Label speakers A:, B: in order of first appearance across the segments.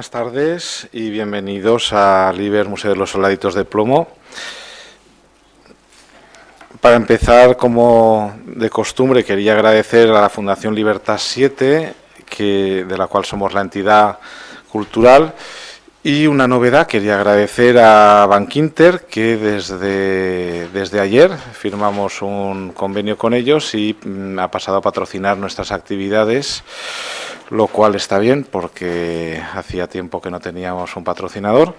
A: Buenas tardes y bienvenidos al IBER Museo de los Soldaditos de Plomo. Para empezar, como de costumbre, quería agradecer a la Fundación Libertad 7, de la cual somos la entidad cultural. Y una novedad, quería agradecer a Bankinter, que desde ayer firmamos un convenio con ellos y ha pasado a patrocinar nuestras actividades, lo cual está bien porque hacía tiempo que no teníamos un patrocinador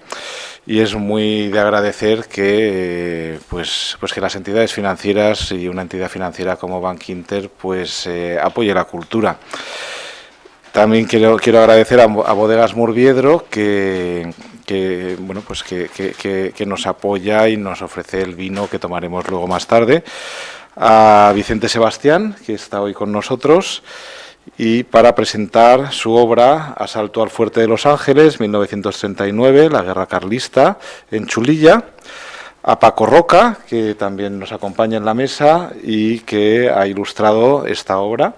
A: y es muy de agradecer que pues que las entidades financieras y una entidad financiera como Bankinter pues apoye la cultura. También quiero agradecer a Bodegas Murviedro que nos apoya y nos ofrece el vino que tomaremos luego más tarde. A Vicente Sebastián, que está hoy con nosotros, y para presentar su obra Asalto al Fuerte de Los Ángeles, 1939, la Guerra Carlista, en Chulilla. A Paco Roca, que también nos acompaña en la mesa y que ha ilustrado esta obra.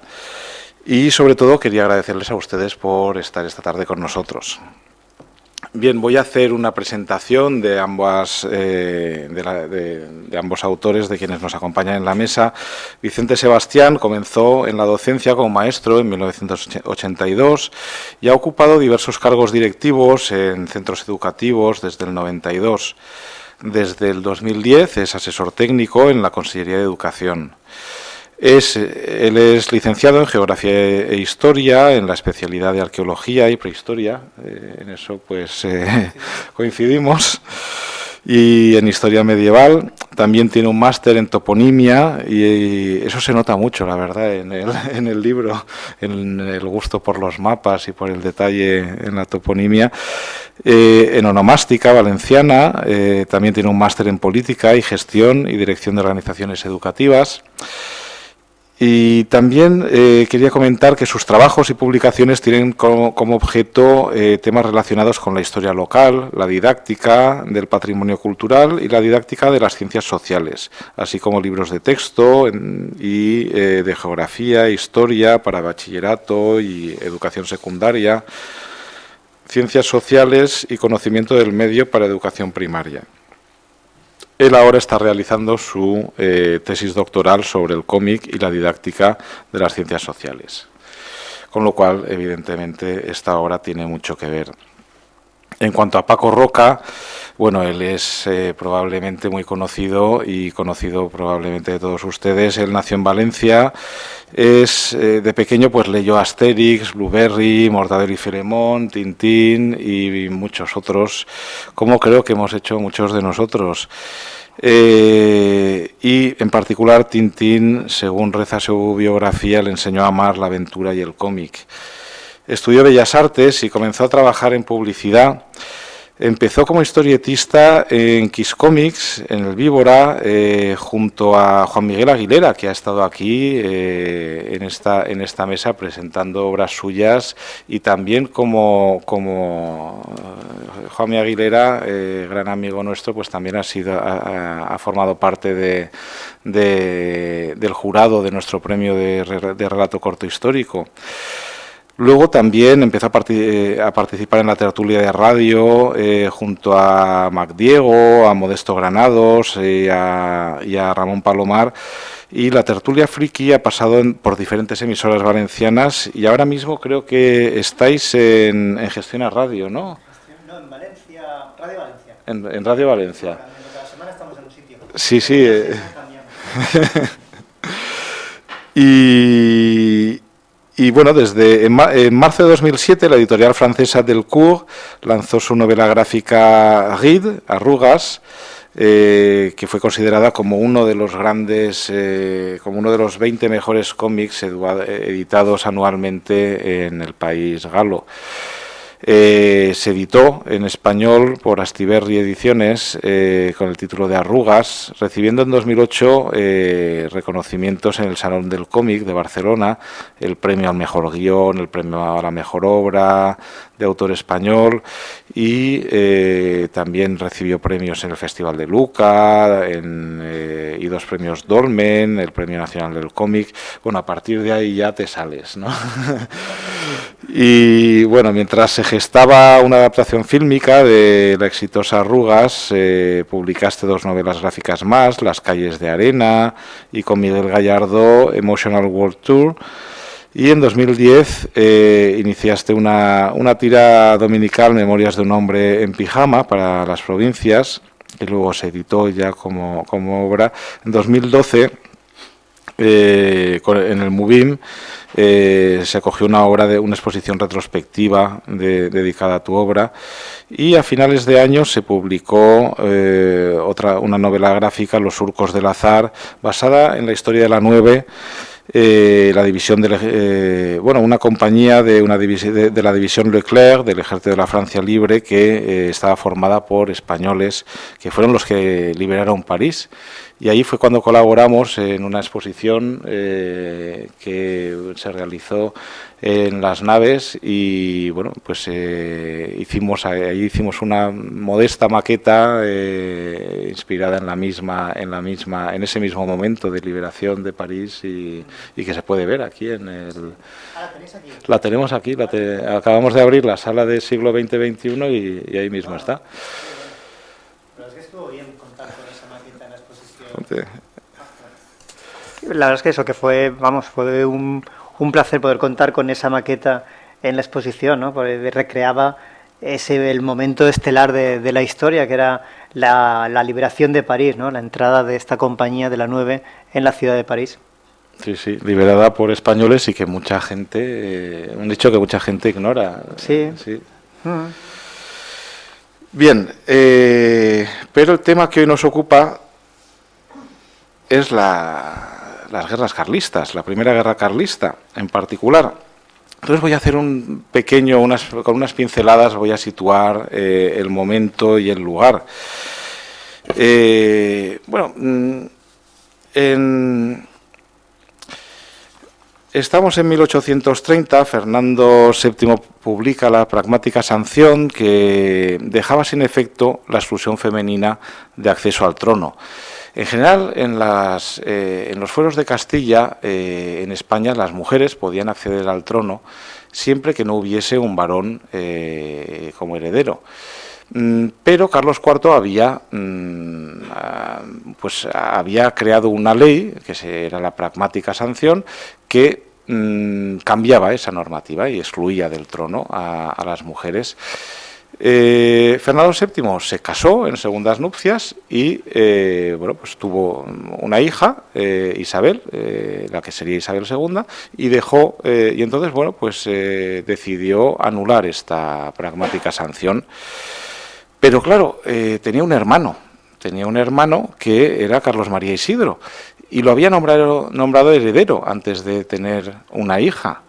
A: Y sobre todo quería agradecerles a ustedes por estar esta tarde con nosotros. Bien, voy a hacer una presentación de ambos autores, de quienes nos acompañan en la mesa. Vicente Sebastián comenzó en la docencia como maestro en 1982 y ha ocupado diversos cargos directivos en centros educativos desde el 92. Desde el 2010 es asesor técnico en la Consellería de Educación. Él es licenciado en Geografía e Historia, en la especialidad de Arqueología y Prehistoria, en eso pues coincidimos, y en Historia Medieval. También tiene un máster en Toponimia y eso se nota mucho, la verdad, en el libro, en el gusto por los mapas y por el detalle en la toponimia. En Onomástica Valenciana, también tiene un máster en Política y Gestión y Dirección de Organizaciones Educativas. Y también quería comentar que sus trabajos y publicaciones tienen como objeto temas relacionados con la historia local, la didáctica del patrimonio cultural y la didáctica de las ciencias sociales, así como libros de texto y de geografía, historia para bachillerato y educación secundaria, ciencias sociales y conocimiento del medio para educación primaria. Él ahora está realizando su tesis doctoral sobre el cómic y la didáctica de las ciencias sociales, con lo cual, evidentemente, esta obra tiene mucho que ver. En cuanto a Paco Roca, bueno, él es probablemente muy conocido y conocido probablemente de todos ustedes. Él nació en Valencia, de pequeño pues leyó Asterix, Blueberry, Mortadelo y Filemón, Tintín y muchos otros, como creo que hemos hecho muchos de nosotros. Y en particular Tintín, según reza su biografía, le enseñó a amar la aventura y el cómic. Estudió Bellas Artes y comenzó a trabajar en publicidad. Empezó como historietista en Kiss Comics, en el Víbora, junto a Juan Miguel Aguilera, que ha estado aquí en esta mesa presentando obras suyas, y también como Juan Miguel Aguilera, gran amigo nuestro, pues también ha formado parte del jurado de nuestro premio de relato corto histórico. Luego también empezó a participar en la tertulia de radio junto a Mac Diego, a Modesto Granados y a Ramón Palomar. Y la tertulia friki ha pasado por diferentes emisoras valencianas y ahora mismo creo que estáis en Gestiona Radio, ¿no?
B: No, en Valencia, Radio Valencia.
A: En Radio Valencia.
B: Cada semana estamos en un sitio.
A: Sí, sí. Y bueno, en marzo de 2007 la editorial francesa Delcourt lanzó su novela gráfica Rides, Arrugas, que fue considerada como uno de los grandes, como uno de los 20 mejores cómics editados anualmente en el país galo. Se editó en español por Astiberri Ediciones con el título de Arrugas, recibiendo en 2008 reconocimientos en el Salón del Cómic de Barcelona, el premio al mejor guión, el premio a la mejor obra de autor español, y también recibió premios en el Festival de Luca y 2 premios Dolmen, el Premio Nacional del Cómic. Bueno, a partir de ahí ya te sales, ¿no? Y bueno, mientras se gestaba una adaptación fílmica de la exitosa Arrugas, publicaste 2 novelas gráficas más, Las calles de arena y con Miguel Gallardo, Emotional World Tour. Y en 2010 iniciaste una tira dominical, Memorias de un hombre en pijama, para las provincias, que luego se editó ya como obra. En 2012, en el MUBIM, se acogió una exposición retrospectiva dedicada a tu obra, y a finales de año se publicó una novela gráfica, Los surcos del azar, basada en la historia de la 9, la división una compañía de la división Leclerc del Ejército de la Francia Libre, que estaba formada por españoles que fueron los que liberaron París. Y ahí fue cuando colaboramos en una exposición que se realizó en las naves, y bueno, pues hicimos una modesta maqueta inspirada en ese mismo momento de liberación de París, y que se puede ver aquí en el...
B: ¿La tenéis aquí?
A: La tenemos aquí, acabamos de abrir la sala de siglo XX-XXI y ahí mismo está.
B: Pero es que estuvo bien contar con esa maqueta en la exposición.
C: La verdad es que eso, que fue un placer poder contar con esa maqueta en la exposición, ¿no? Porque recreaba el momento estelar de la historia, que era la liberación de París, ¿no? La entrada de esta compañía de la 9 en la ciudad de París.
A: Sí, sí, liberada por españoles, y que mucha gente, un dicho que mucha gente ignora.
C: Sí.
A: Sí. Bien, pero el tema que hoy nos ocupa es las guerras carlistas, la primera guerra carlista en particular. Entonces voy a hacer con unas pinceladas voy a situar el momento y el lugar. Estamos en 1830, Fernando VII publica la pragmática sanción, que dejaba sin efecto la exclusión femenina de acceso al trono. En general, en los fueros de Castilla, en España, las mujeres podían acceder al trono siempre que no hubiese un varón como heredero. Pero Carlos IV había creado una ley, que era la pragmática sanción, que cambiaba esa normativa y excluía del trono a las mujeres. Fernando VII se casó en segundas nupcias y tuvo una hija, Isabel, la que sería Isabel II, y entonces decidió anular esta pragmática sanción. Pero claro, tenía un hermano que era Carlos María Isidro, y lo había nombrado heredero antes de tener una hija.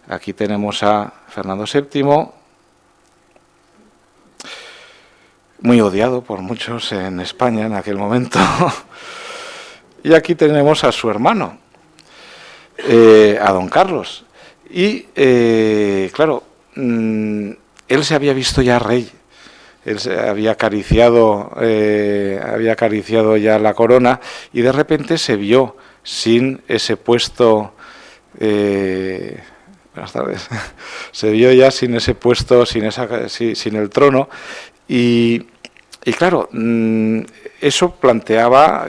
A: Aquí tenemos a Fernando VII, muy odiado por muchos en España en aquel momento. Y aquí tenemos a su hermano, a don Carlos. Y claro, él se había visto ya rey. Él había acariciado ya la corona, y de repente se vio sin ese puesto. Buenas tardes. Se vio ya sin ese puesto, sin el trono, y claro, eso planteaba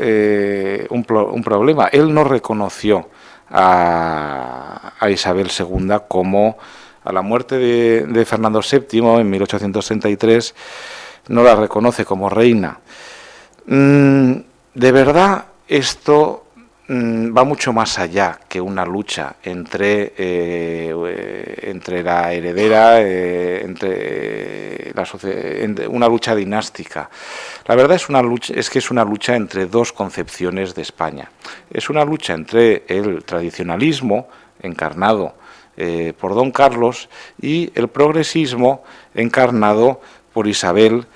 A: un problema. Él no reconoció a Isabel II como, a la muerte de Fernando VII en 1833, no la reconoce como reina. De verdad, esto va mucho más allá que una lucha entre la heredera, una lucha dinástica. La verdad es que es una lucha entre dos concepciones de España. Es una lucha entre el tradicionalismo encarnado por don Carlos y el progresismo encarnado por Isabel,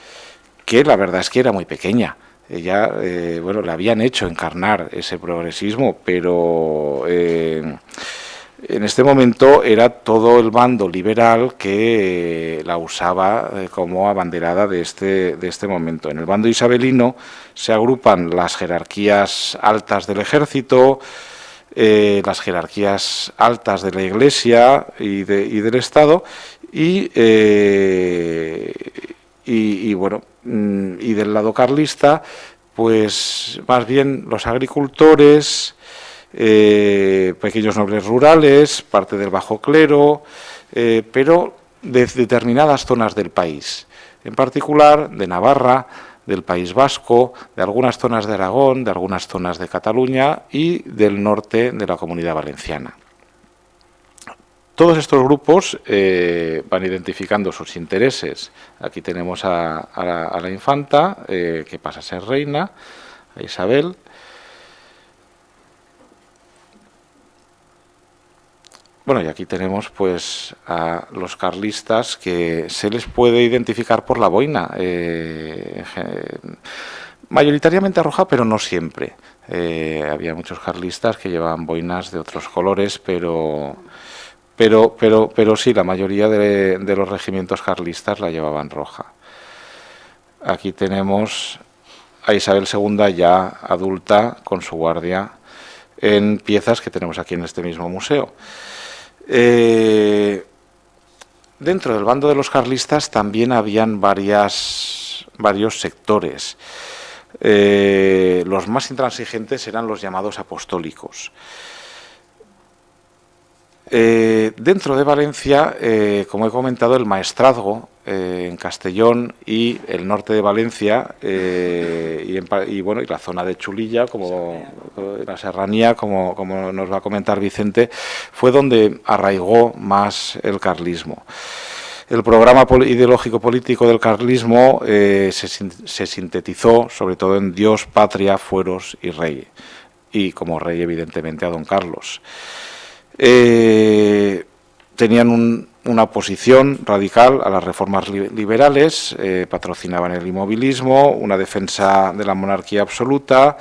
A: que la verdad es que era muy pequeña. Ella, le habían hecho encarnar ese progresismo, pero en este momento era todo el bando liberal que la usaba como abanderada de este momento. En el bando isabelino se agrupan las jerarquías altas del ejército, las jerarquías altas de la Iglesia y del Estado, y bueno, y del lado carlista, pues más bien los agricultores, pequeños nobles rurales, parte del bajo clero, pero de determinadas zonas del país, en particular de Navarra, del País Vasco, de algunas zonas de Aragón, de algunas zonas de Cataluña y del norte de la Comunidad Valenciana. Todos estos grupos van identificando sus intereses. Aquí tenemos a la infanta, que pasa a ser reina, a Isabel. Bueno, y aquí tenemos pues a los carlistas, que se les puede identificar por la boina, mayoritariamente roja, pero no siempre. Había muchos carlistas que llevaban boinas de otros colores, pero sí, la mayoría de los regimientos carlistas la llevaban roja. Aquí tenemos a Isabel II ya adulta, con su guardia, en piezas que tenemos aquí en este mismo museo. Dentro del bando de los carlistas también habían varios sectores. Los más intransigentes eran los llamados apostólicos. Dentro de Valencia, como he comentado, el maestrazgo en Castellón y el norte de Valencia y la zona de Chulilla, como la serranía, como nos va a comentar Vicente, fue donde arraigó más el carlismo. El programa ideológico político del carlismo se sintetizó sobre todo en Dios, patria, fueros y rey, y como rey evidentemente a don Carlos. Tenían una oposición radical a las reformas liberales, patrocinaban el inmovilismo, una defensa de la monarquía absoluta,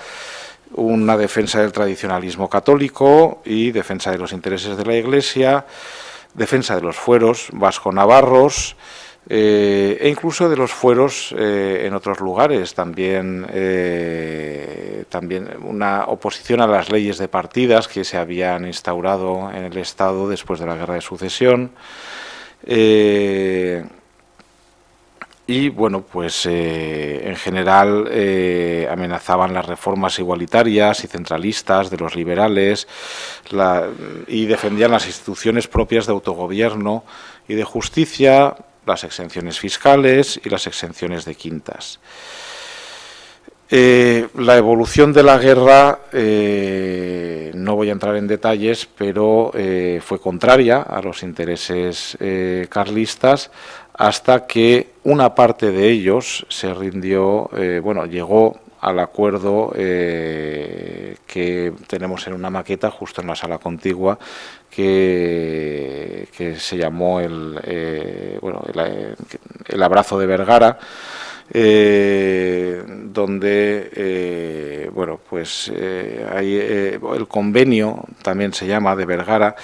A: una defensa del tradicionalismo católico y defensa de los intereses de la Iglesia, defensa de los fueros vasco-navarros, e incluso de los fueros en otros lugares, también una oposición a las leyes de partidas que se habían instaurado en el Estado después de la Guerra de Sucesión. Y bueno, pues en general amenazaban las reformas igualitarias y centralistas de los liberales y defendían las instituciones propias de autogobierno y de justicia, las exenciones fiscales y las exenciones de quintas. La evolución de la guerra, no voy a entrar en detalles, pero fue contraria a los intereses carlistas, hasta que una parte de ellos se rindió, llegó al acuerdo que tenemos en una maqueta justo en la sala contigua, que se llamó el abrazo de Vergara, donde hay el convenio, también se llama, de Vergara,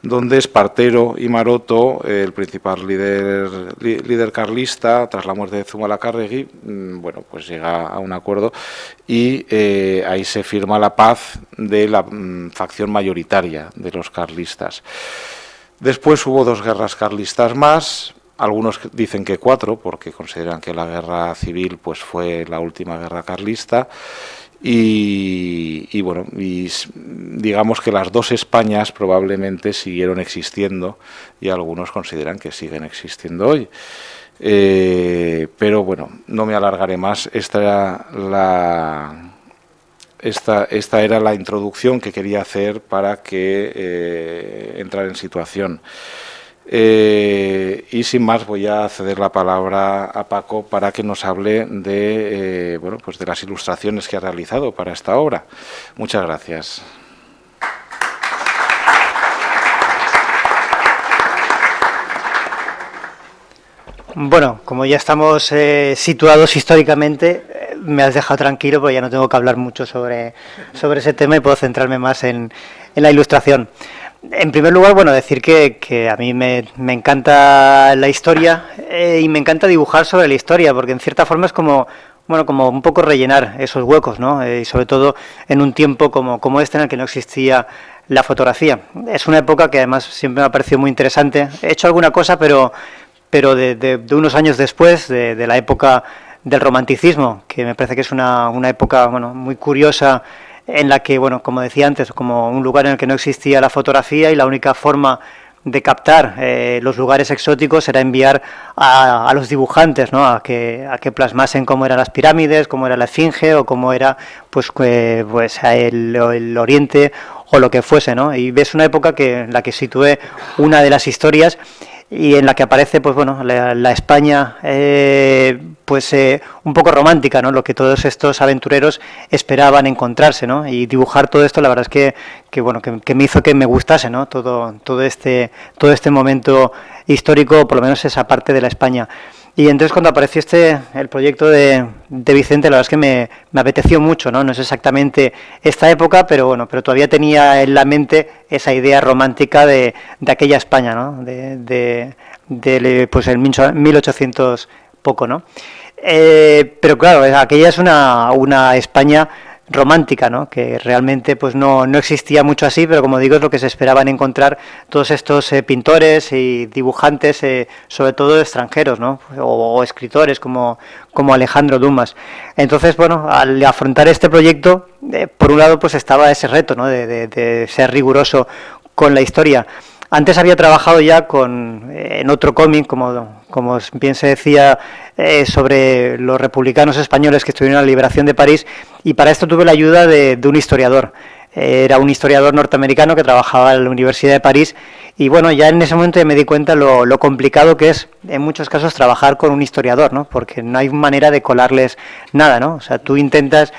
A: donde Espartero y Maroto, el principal líder carlista, tras la muerte de Zumalacárregui, pues llega a un acuerdo y ahí se firma la paz de la facción mayoritaria de los carlistas. Después hubo 2 guerras carlistas más. Algunos dicen que 4, porque consideran que la guerra civil pues fue la última guerra carlista, y digamos que las 2 Españas probablemente siguieron existiendo, y algunos consideran que siguen existiendo hoy. Pero bueno, no me alargaré más. Esta era la introducción que quería hacer para que entrar en situación. Y sin más voy a ceder la palabra a Paco para que nos hable de las ilustraciones que ha realizado para esta obra. Muchas gracias.
C: Bueno, como ya estamos situados históricamente, me has dejado tranquilo porque ya no tengo que hablar mucho sobre ese tema y puedo centrarme más en la ilustración. En primer lugar, decir que a mí me encanta la historia y me encanta dibujar sobre la historia, porque en cierta forma es como un poco rellenar esos huecos, ¿no? Y sobre todo en un tiempo como este en el que no existía la fotografía. Es una época que además siempre me ha parecido muy interesante. He hecho alguna cosa, pero de unos años después, de la época del romanticismo, que me parece que es una época, bueno, muy curiosa, en la que, bueno, como decía antes, como un lugar en el que no existía la fotografía y la única forma de captar los lugares exóticos era enviar a los dibujantes, ¿no? a que plasmasen cómo eran las pirámides, cómo era la Esfinge o cómo era pues el Oriente o lo que fuese, ¿no? Y ves una época en la que situé una de las historias y en la que aparece, pues bueno, la España un poco romántica, ¿no? Lo que todos estos aventureros esperaban encontrarse, ¿no? Y dibujar todo esto, la verdad es que me hizo que me gustase, ¿no? Todo este momento histórico, por lo menos esa parte de la España. Y entonces cuando apareció el proyecto de Vicente, la verdad es que me apeteció mucho, ¿no? No es exactamente esta época, pero bueno, pero todavía tenía en la mente esa idea romántica de aquella España, ¿no? Pues el 1800 poco, ¿no? Pero claro, aquella es una España romántica, ¿no? Que realmente pues no existía mucho así, pero como digo es lo que se esperaban encontrar todos estos pintores y dibujantes, sobre todo extranjeros, ¿no? O escritores como Alejandro Dumas. Entonces, bueno, al afrontar este proyecto, por un lado pues estaba ese reto, ¿no? De ser riguroso con la historia. Antes había trabajado ya en otro cómic, como bien se decía, sobre los republicanos españoles que estuvieron en la liberación de París, y para esto tuve la ayuda de un historiador. Era un historiador norteamericano que trabajaba en la Universidad de París, y bueno, ya en ese momento ya me di cuenta lo complicado que es, en muchos casos, trabajar con un historiador, ¿no? Porque no hay manera de colarles nada, ¿no? O sea, tú intentas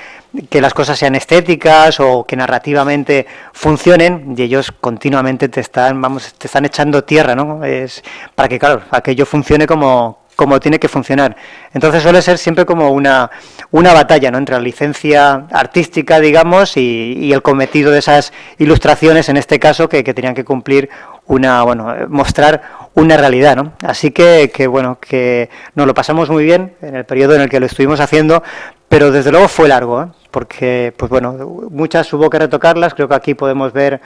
C: que las cosas sean estéticas o que narrativamente funcionen y ellos continuamente te están echando tierra, ¿no? Es para que, claro, aquello funcione como tiene que funcionar. Entonces suele ser siempre como una batalla, ¿no? Entre la licencia artística, digamos, y el cometido de esas ilustraciones, en este caso, que tenían que cumplir mostrar una realidad, ¿no? Así que nos lo pasamos muy bien en el periodo en el que lo estuvimos haciendo, pero desde luego fue largo, ¿eh? Porque, pues bueno, muchas hubo que retocarlas, creo que aquí podremos ver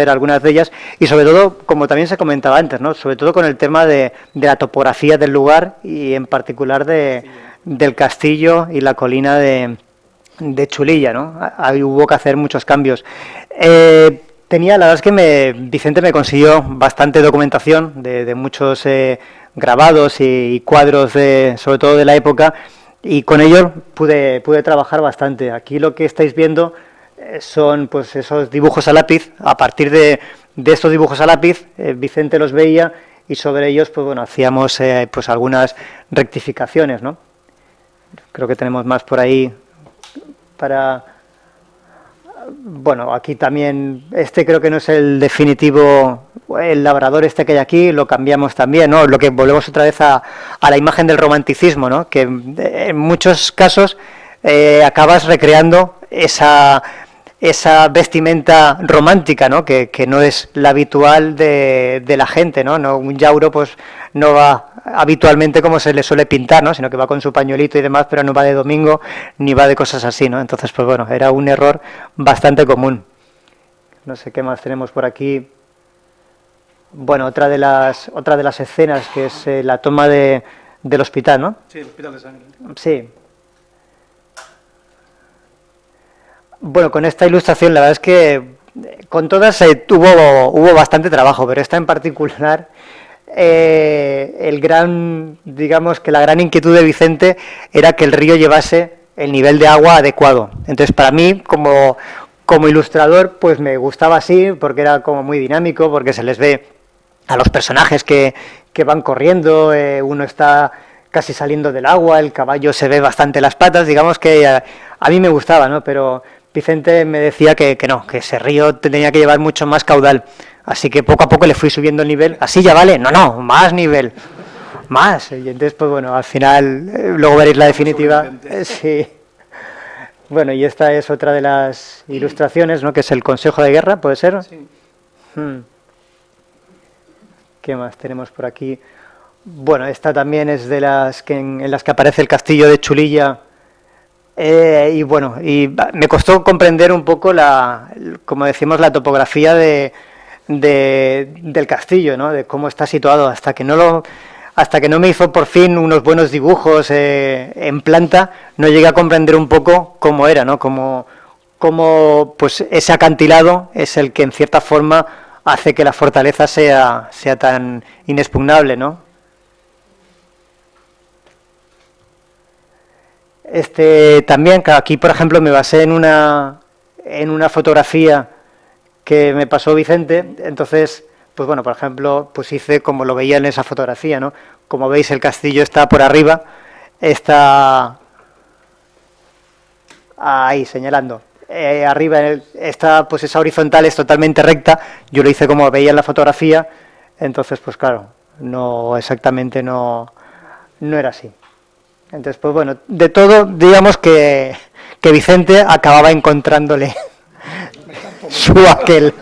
C: algunas de ellas, y sobre todo, como también se comentaba antes, ¿no? Sobre todo con el tema de la topografía del lugar y en particular del castillo y la colina de Chulilla, ¿no? Ahí hubo que hacer muchos cambios. La verdad es que Vicente me consiguió bastante documentación de muchos grabados y cuadros, sobre todo de la época, y con ellos pude trabajar bastante. Aquí lo que estáis viendo son pues esos dibujos a lápiz. A partir de estos dibujos a lápiz, Vicente los veía y sobre ellos pues bueno, hacíamos pues algunas rectificaciones, ¿no? Creo que tenemos más por ahí para... Bueno, aquí también, creo que no es el definitivo, el labrador que hay aquí, lo cambiamos también, ¿no? Lo que volvemos otra vez a la imagen del romanticismo, ¿no? Que en muchos casos acabas recreando esa vestimenta romántica, ¿no? Que no es la habitual de la gente, ¿no? Un yauro pues no va habitualmente como se le suele pintar, ¿no? Sino que va con su pañuelito y demás, pero no va de domingo ni va de cosas así, ¿no? Entonces, pues bueno, era un error bastante común. No sé qué más tenemos por aquí. Bueno, otra de las escenas, que es la toma del hospital, ¿no?
D: Sí, el hospital de sangre.
C: Sí. Bueno, con esta ilustración, la verdad es que con todas hubo bastante trabajo, pero esta en particular, digamos que la gran inquietud de Vicente era que el río llevase el nivel de agua adecuado. Entonces, para mí, como ilustrador, pues me gustaba así, porque era como muy dinámico, porque se les ve a los personajes que van corriendo, uno está casi saliendo del agua, el caballo se ve bastante las patas, digamos que a mí me gustaba, ¿no? Pero Vicente me decía que no, que ese río tenía que llevar mucho más caudal, así que poco a poco le fui subiendo el nivel. ¿Así ya vale? No, más nivel, más. Y entonces, pues bueno, al final, luego veréis la definitiva. Sí. Bueno, y esta es otra de las ilustraciones, ¿no? Que es el Consejo de Guerra, ¿puede ser?
D: Sí.
C: ¿Qué más tenemos por aquí? Bueno, esta también es de las en las que aparece el castillo de Chulilla Y bueno, me costó comprender un poco como decimos, la topografía del castillo, ¿no? De cómo está situado, hasta que no me hizo por fin unos buenos dibujos en planta, no llegué a comprender un poco cómo era, ¿no? Cómo pues ese acantilado es el que en cierta forma hace que la fortaleza sea tan inexpugnable, ¿no? También aquí, por ejemplo, me basé en una fotografía que me pasó Vicente. Entonces, pues bueno, por ejemplo, pues hice como lo veía en esa fotografía, ¿no? Como veis, el castillo está por arriba, está ahí señalando. Arriba está, pues esa horizontal es totalmente recta. Yo lo hice como veía en la fotografía. Entonces, pues claro, no exactamente no era así. Entonces, pues bueno, de todo, digamos que Vicente acababa encontrándole su aquel,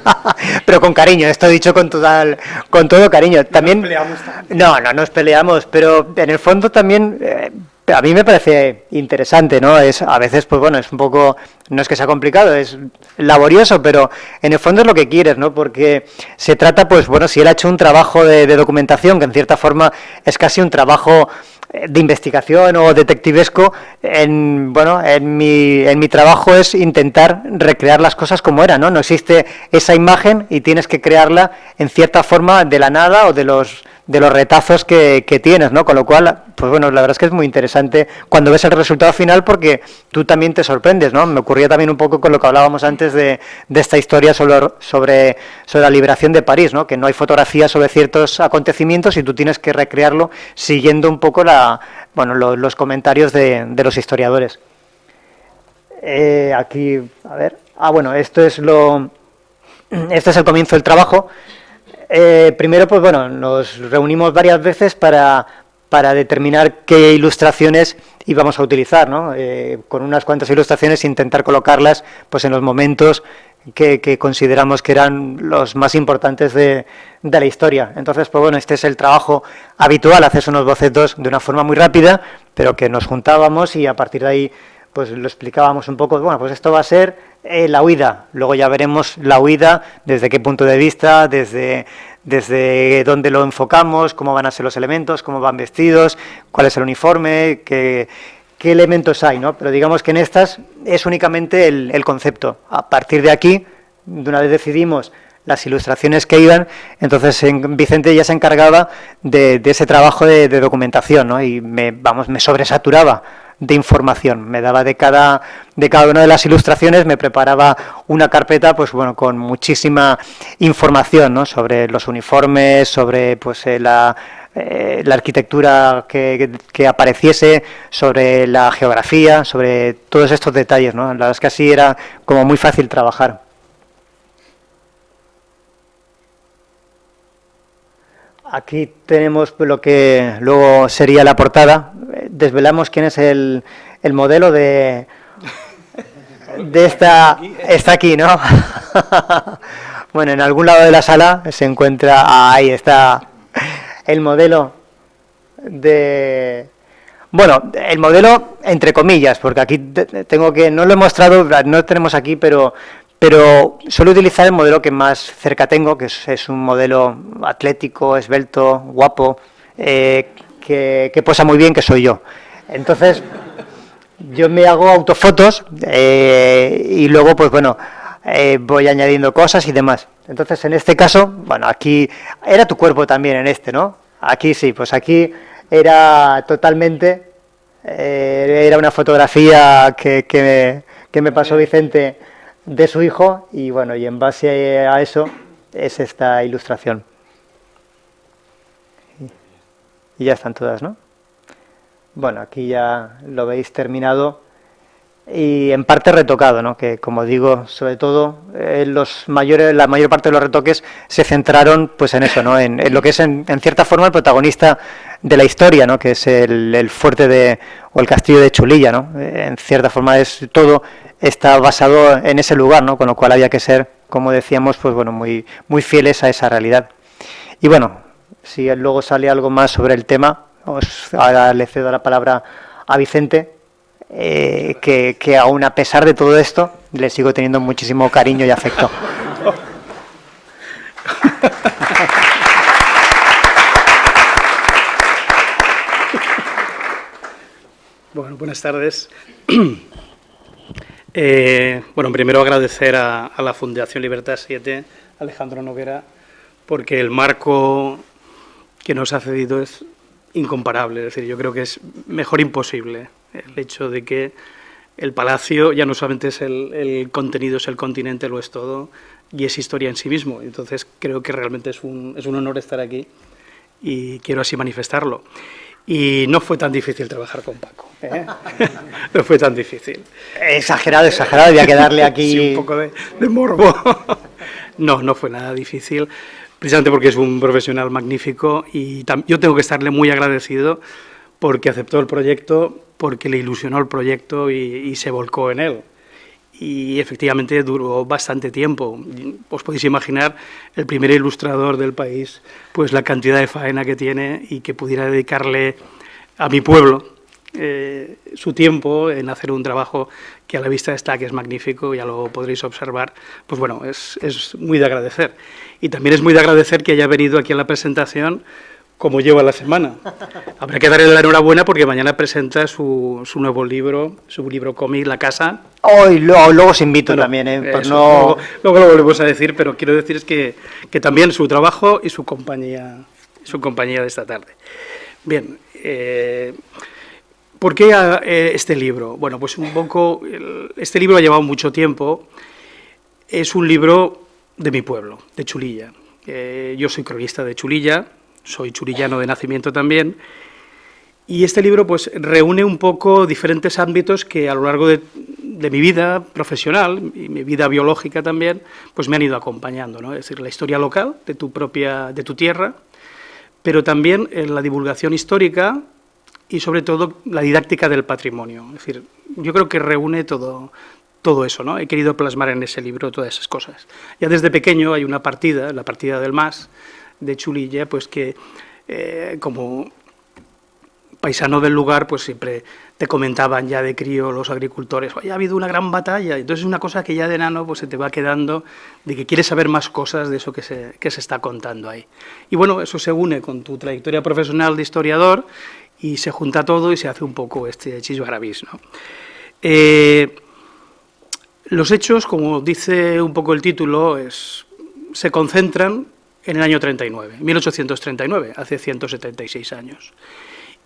C: pero con cariño, esto dicho con todo cariño. También no nos peleamos, pero en el fondo también a mí me parece interesante, ¿no? A veces, pues bueno, es un poco, no es que sea complicado, es laborioso, pero en el fondo es lo que quieres, ¿no? Porque se trata, pues bueno, si él ha hecho un trabajo de documentación, que en cierta forma es casi un trabajo de investigación o detectivesco, en mi trabajo es intentar recrear las cosas como eran, ¿no? No existe esa imagen y tienes que crearla en cierta forma de la nada o de los retazos que tienes, ¿no? Con lo cual, pues bueno, la verdad es que es muy interesante cuando ves el resultado final, porque tú también te sorprendes, ¿no? Me ocurría también un poco con lo que hablábamos antes de esta historia sobre la liberación de París, ¿no? Que no hay fotografías sobre ciertos acontecimientos y tú tienes que recrearlo siguiendo un poco los comentarios de los historiadores. Aquí, a ver, bueno, este es el comienzo del trabajo. Primero, pues bueno, nos reunimos varias veces para determinar qué ilustraciones íbamos a utilizar, ¿no? Con unas cuantas ilustraciones intentar colocarlas pues en los momentos que consideramos que eran los más importantes de la historia. Entonces, pues bueno, este es el trabajo habitual, haces unos bocetos de una forma muy rápida, pero que nos juntábamos y a partir de ahí pues lo explicábamos un poco. Bueno, pues esto va a ser la huida, luego ya veremos la huida, desde qué punto de vista, desde dónde lo enfocamos, cómo van a ser los elementos, cómo van vestidos, cuál es el uniforme, qué elementos hay, ¿no? Pero digamos que en estas es únicamente el concepto. A partir de aquí, de una vez decidimos las ilustraciones que iban, entonces Vicente ya se encargaba de ese trabajo de documentación, ¿no? Y me sobresaturaba de información, me daba de cada una de las ilustraciones, me preparaba una carpeta, pues bueno, con muchísima información, ¿no? Sobre los uniformes, sobre pues la arquitectura que apareciese, sobre la geografía, sobre todos estos detalles, ¿no? La verdad es que así era como muy fácil trabajar. Aquí tenemos lo que luego sería la portada. Desvelamos quién es el modelo de esta. Está aquí, ¿no? Bueno, en algún lado de la sala se encuentra. Ahí está el modelo Bueno, el modelo entre comillas, porque aquí tengo que. No lo he mostrado, no lo tenemos aquí, pero suelo utilizar el modelo que más cerca tengo, que es un modelo atlético, esbelto, guapo, que posa muy bien, que soy yo. Entonces, yo me hago autofotos y luego, pues bueno, voy añadiendo cosas y demás. Entonces, en este caso, bueno, aquí era tu cuerpo también en este, ¿no? Aquí sí, pues aquí era totalmente, era una fotografía que me pasó Vicente de su hijo, y bueno, y en base a eso es esta ilustración. Y ya están todas, ¿no? Bueno, aquí ya lo veis terminado y en parte retocado, ¿no? Que como digo, sobre todo la mayor parte de los retoques se centraron pues en eso, ¿no? En lo que es en cierta forma el protagonista de la historia, ¿no? Que es el fuerte o el castillo de Chulilla, ¿no? En cierta forma todo está basado en ese lugar, ¿no? Con lo cual había que ser, como decíamos, pues bueno, muy muy fieles a esa realidad. Y bueno, si luego sale algo más sobre el tema, ahora le cedo la palabra a Vicente. que aún a pesar de todo esto le sigo teniendo muchísimo cariño y afecto.
D: Bueno, buenas tardes. Bueno, primero agradecer a la Fundación Libertad 7, Alejandro Noguera, porque el marco que nos ha cedido es incomparable. Es decir, yo creo que es mejor imposible el hecho de que el Palacio ya no solamente es el contenido, es el continente, lo es todo, y es historia en sí mismo. Entonces creo que realmente es un honor estar aquí y quiero así manifestarlo. Y no fue tan difícil trabajar con Paco, ¿eh? No fue tan difícil.
C: Exagerado, había que darle aquí...
D: Sí, un poco de morbo. No fue nada difícil, precisamente porque es un profesional magnífico y yo tengo que estarle muy agradecido porque aceptó el proyecto, porque le ilusionó el proyecto y se volcó en él. Y efectivamente duró bastante tiempo. Os podéis imaginar el primer ilustrador del país, pues la cantidad de faena que tiene y que pudiera dedicarle a mi pueblo su tiempo en hacer un trabajo que a la vista está, que es magnífico, ya lo podréis observar. Pues bueno, es muy de agradecer. Y también es muy de agradecer que haya venido aquí a la presentación como lleva la semana. Habrá que darle la enhorabuena porque mañana presenta su nuevo libro, su libro cómic, La Casa.
C: Hoy luego os invito también, por no...
D: luego lo volvemos a decir, pero quiero decir que también su trabajo y su compañía de esta tarde. Bien, ¿por qué este libro? Bueno, pues un poco, este libro ha llevado mucho tiempo, es un libro de mi pueblo, de Chulilla. Yo soy cronista de Chulilla, soy chulillano de nacimiento también, y este libro pues reúne un poco diferentes ámbitos que a lo largo de mi vida profesional y mi vida biológica también, pues me han ido acompañando, ¿no? Es decir, la historia local de tu tierra, pero también la divulgación histórica y sobre todo la didáctica del patrimonio. Es decir, yo creo que reúne todo eso, ¿no? He querido plasmar en ese libro todas esas cosas. Ya desde pequeño hay una partida, la partida del Mas, de Chulilla, pues que como paisano del lugar, pues siempre te comentaban ya de crío los agricultores, oye, ha habido una gran batalla, entonces es una cosa que ya de enano pues se te va quedando, de que quieres saber más cosas de eso que se está contando ahí. Y bueno, eso se une con tu trayectoria profesional de historiador y se junta todo y se hace un poco este chisbarabís, ¿no? Los hechos, como dice un poco el título, se concentran en el año 39, 1839, hace 176 años.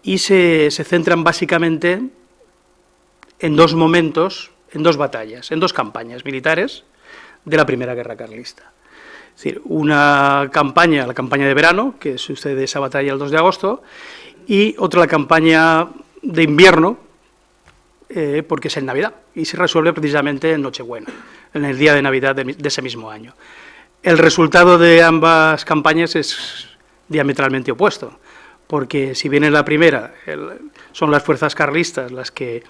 D: Y se centran básicamente en dos momentos, en dos batallas, en dos campañas militares de la Primera Guerra Carlista. Es decir, una campaña, la campaña de verano, que sucede esa batalla el 2 de agosto, y otra la campaña de invierno, porque es en Navidad, y se resuelve precisamente en Nochebuena, en el día de Navidad de ese mismo año. El resultado de ambas campañas es diametralmente opuesto, porque si bien en la primera son las fuerzas carlistas las que,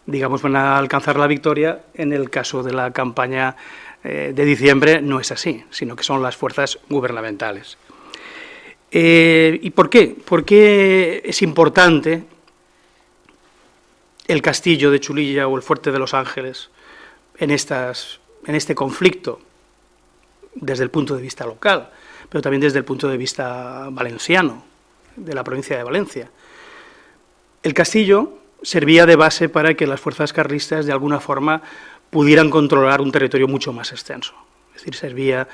D: digamos, van a alcanzar la victoria, en el caso de la campaña de diciembre no es así, sino que son las fuerzas gubernamentales. ¿Y por qué? ¿Por qué es importante el castillo de Chulilla o el fuerte de Los Ángeles en este conflicto? Desde el punto de vista local, pero también desde el punto de vista valenciano, de la provincia de Valencia. El castillo servía de base para que las fuerzas carlistas de alguna forma pudieran controlar un territorio mucho más extenso. Es decir, servía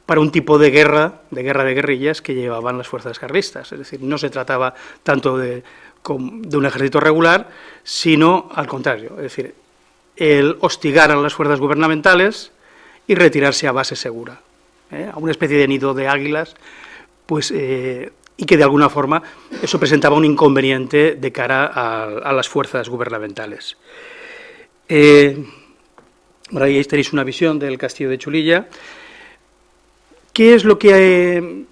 D: para un tipo de guerra de guerrillas que llevaban las fuerzas carlistas. Es decir, no se trataba tanto de un ejército regular, sino al contrario, es decir, el hostigar a las fuerzas gubernamentales y retirarse a base segura, a una especie de nido de águilas, pues, y que de alguna forma eso presentaba un inconveniente de cara a las fuerzas gubernamentales. Ahora ahí tenéis una visión del castillo de Chulilla. ¿Qué es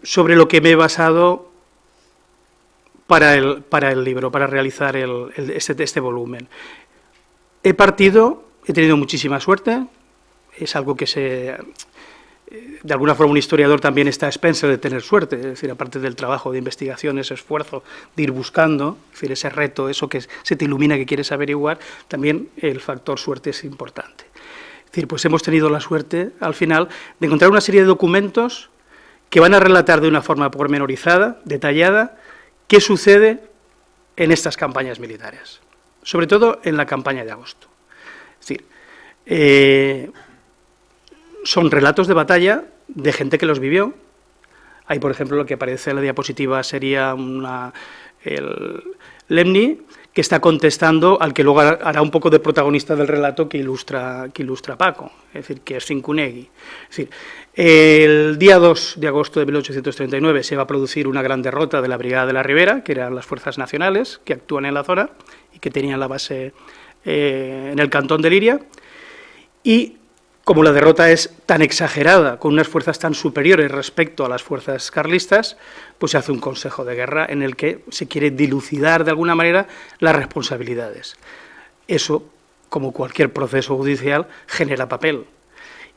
D: sobre lo que me he basado para el libro, para realizar este volumen? He tenido muchísima suerte, es algo que de alguna forma un historiador también está a expensas de tener suerte, es decir, aparte del trabajo de investigación, ese esfuerzo de ir buscando, es decir, ese reto, eso que se te ilumina, que quieres averiguar, también el factor suerte es importante. Es decir, pues hemos tenido la suerte, al final, de encontrar una serie de documentos que van a relatar de una forma pormenorizada, detallada, qué sucede en estas campañas militares, sobre todo en la campaña de agosto. Es decir, son relatos de batalla de gente que los vivió. Hay, por ejemplo, lo que aparece en la diapositiva sería el Lemny, que está contestando al que luego hará un poco de protagonista del relato que ilustra Paco, es decir, que es Cincunegui. Es decir, el día 2 de agosto de 1839 se va a producir una gran derrota de la Brigada de la Ribera, que eran las fuerzas nacionales que actúan en la zona y que tenían la base en el cantón de Liria, y como la derrota es tan exagerada, con unas fuerzas tan superiores respecto a las fuerzas carlistas, pues se hace un consejo de guerra en el que se quiere dilucidar de alguna manera las responsabilidades. Eso, como cualquier proceso judicial, genera papel.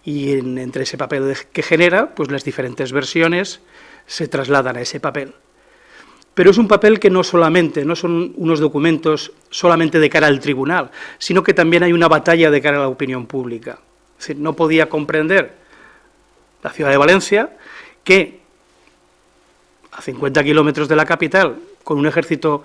D: Y entre ese papel que genera, pues las diferentes versiones se trasladan a ese papel. Pero es un papel que no son unos documentos solamente de cara al tribunal, sino que también hay una batalla de cara a la opinión pública. Es decir, no podía comprender la ciudad de Valencia que a 50 kilómetros de la capital, con un ejército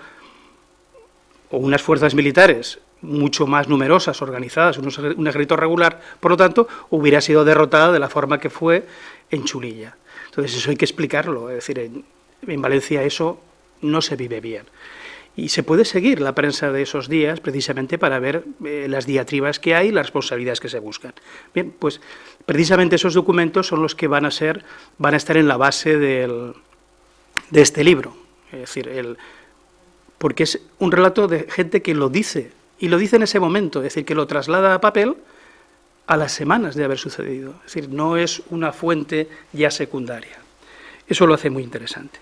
D: o unas fuerzas militares mucho más numerosas, organizadas, un ejército regular, por lo tanto, hubiera sido derrotada de la forma que fue en Chulilla. Entonces, eso hay que explicarlo, es decir, en Valencia eso no se vive bien. Y se puede seguir la prensa de esos días precisamente para ver las diatribas que hay y las responsabilidades que se buscan. Bien, pues precisamente esos documentos son los que van a estar en la base de este libro. Es decir, porque es un relato de gente que lo dice, y lo dice en ese momento, es decir, que lo traslada a papel a las semanas de haber sucedido. Es decir, no es una fuente ya secundaria. Eso lo hace muy interesante.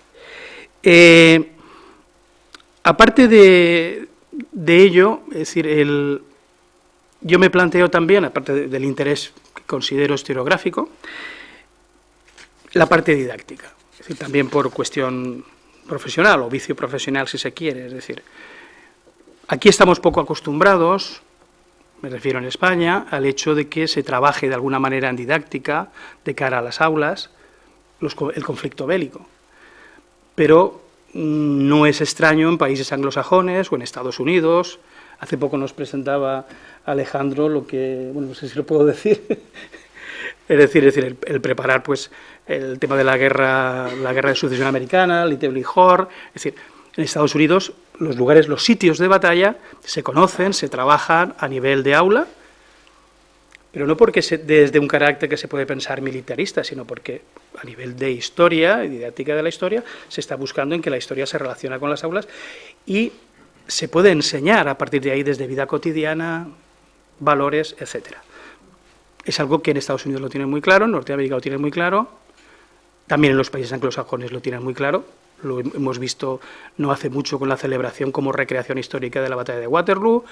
D: Aparte de ello, es decir, yo me planteo también, aparte del interés que considero historiográfico, la parte didáctica, es decir, también por cuestión profesional o vicio profesional, si se quiere. Es decir, aquí estamos poco acostumbrados, me refiero en España, al hecho de que se trabaje de alguna manera en didáctica de cara a las aulas el conflicto bélico, pero no es extraño en países anglosajones o en Estados Unidos. Hace poco nos presentaba Alejandro lo que, bueno, no sé si lo puedo decir, es decir, el preparar pues el tema de la guerra de sucesión americana, Little Big Horn. Es decir, en Estados Unidos los sitios de batalla se conocen, se trabajan a nivel de aula, pero no porque desde un carácter que se puede pensar militarista, sino porque a nivel de historia y didáctica de la historia se está buscando en que la historia se relaciona con las aulas y se puede enseñar a partir de ahí desde vida cotidiana, valores, etcétera. Es algo que en Estados Unidos lo tienen muy claro, en Norteamérica lo tienen muy claro, también en los países anglosajones lo tienen muy claro. Lo hemos visto no hace mucho con la celebración como recreación histórica de la batalla de Waterloo,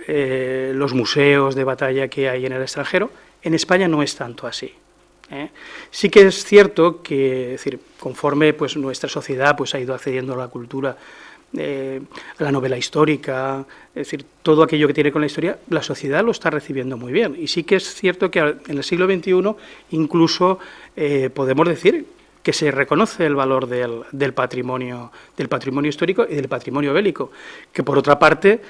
D: los museos de batalla que hay en el extranjero. En España no es tanto así. Sí que es cierto que, es decir, conforme pues nuestra sociedad pues ha ido accediendo a la cultura, a la novela histórica, es decir, todo aquello que tiene con la historia, la sociedad lo está recibiendo muy bien. Y sí que es cierto que en el siglo XXI incluso podemos decir que se reconoce el valor del patrimonio histórico y del patrimonio bélico, que por otra parte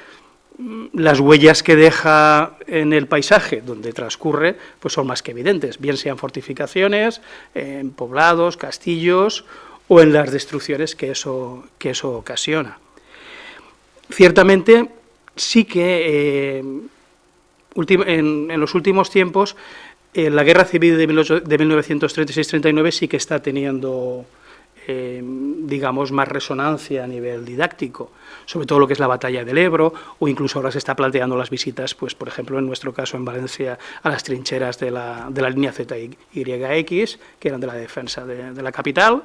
D: las huellas que deja en el paisaje donde transcurre pues son más que evidentes, bien sean fortificaciones, en poblados, castillos o en las destrucciones que eso ocasiona. Ciertamente sí que en los últimos tiempos la guerra civil de 1936-39 sí que está teniendo digamos, más resonancia a nivel didáctico, sobre todo lo que es la batalla del Ebro, o incluso ahora se está planteando las visitas, pues por ejemplo, en nuestro caso en Valencia, a las trincheras de la línea ZYX, que eran de la defensa de la capital.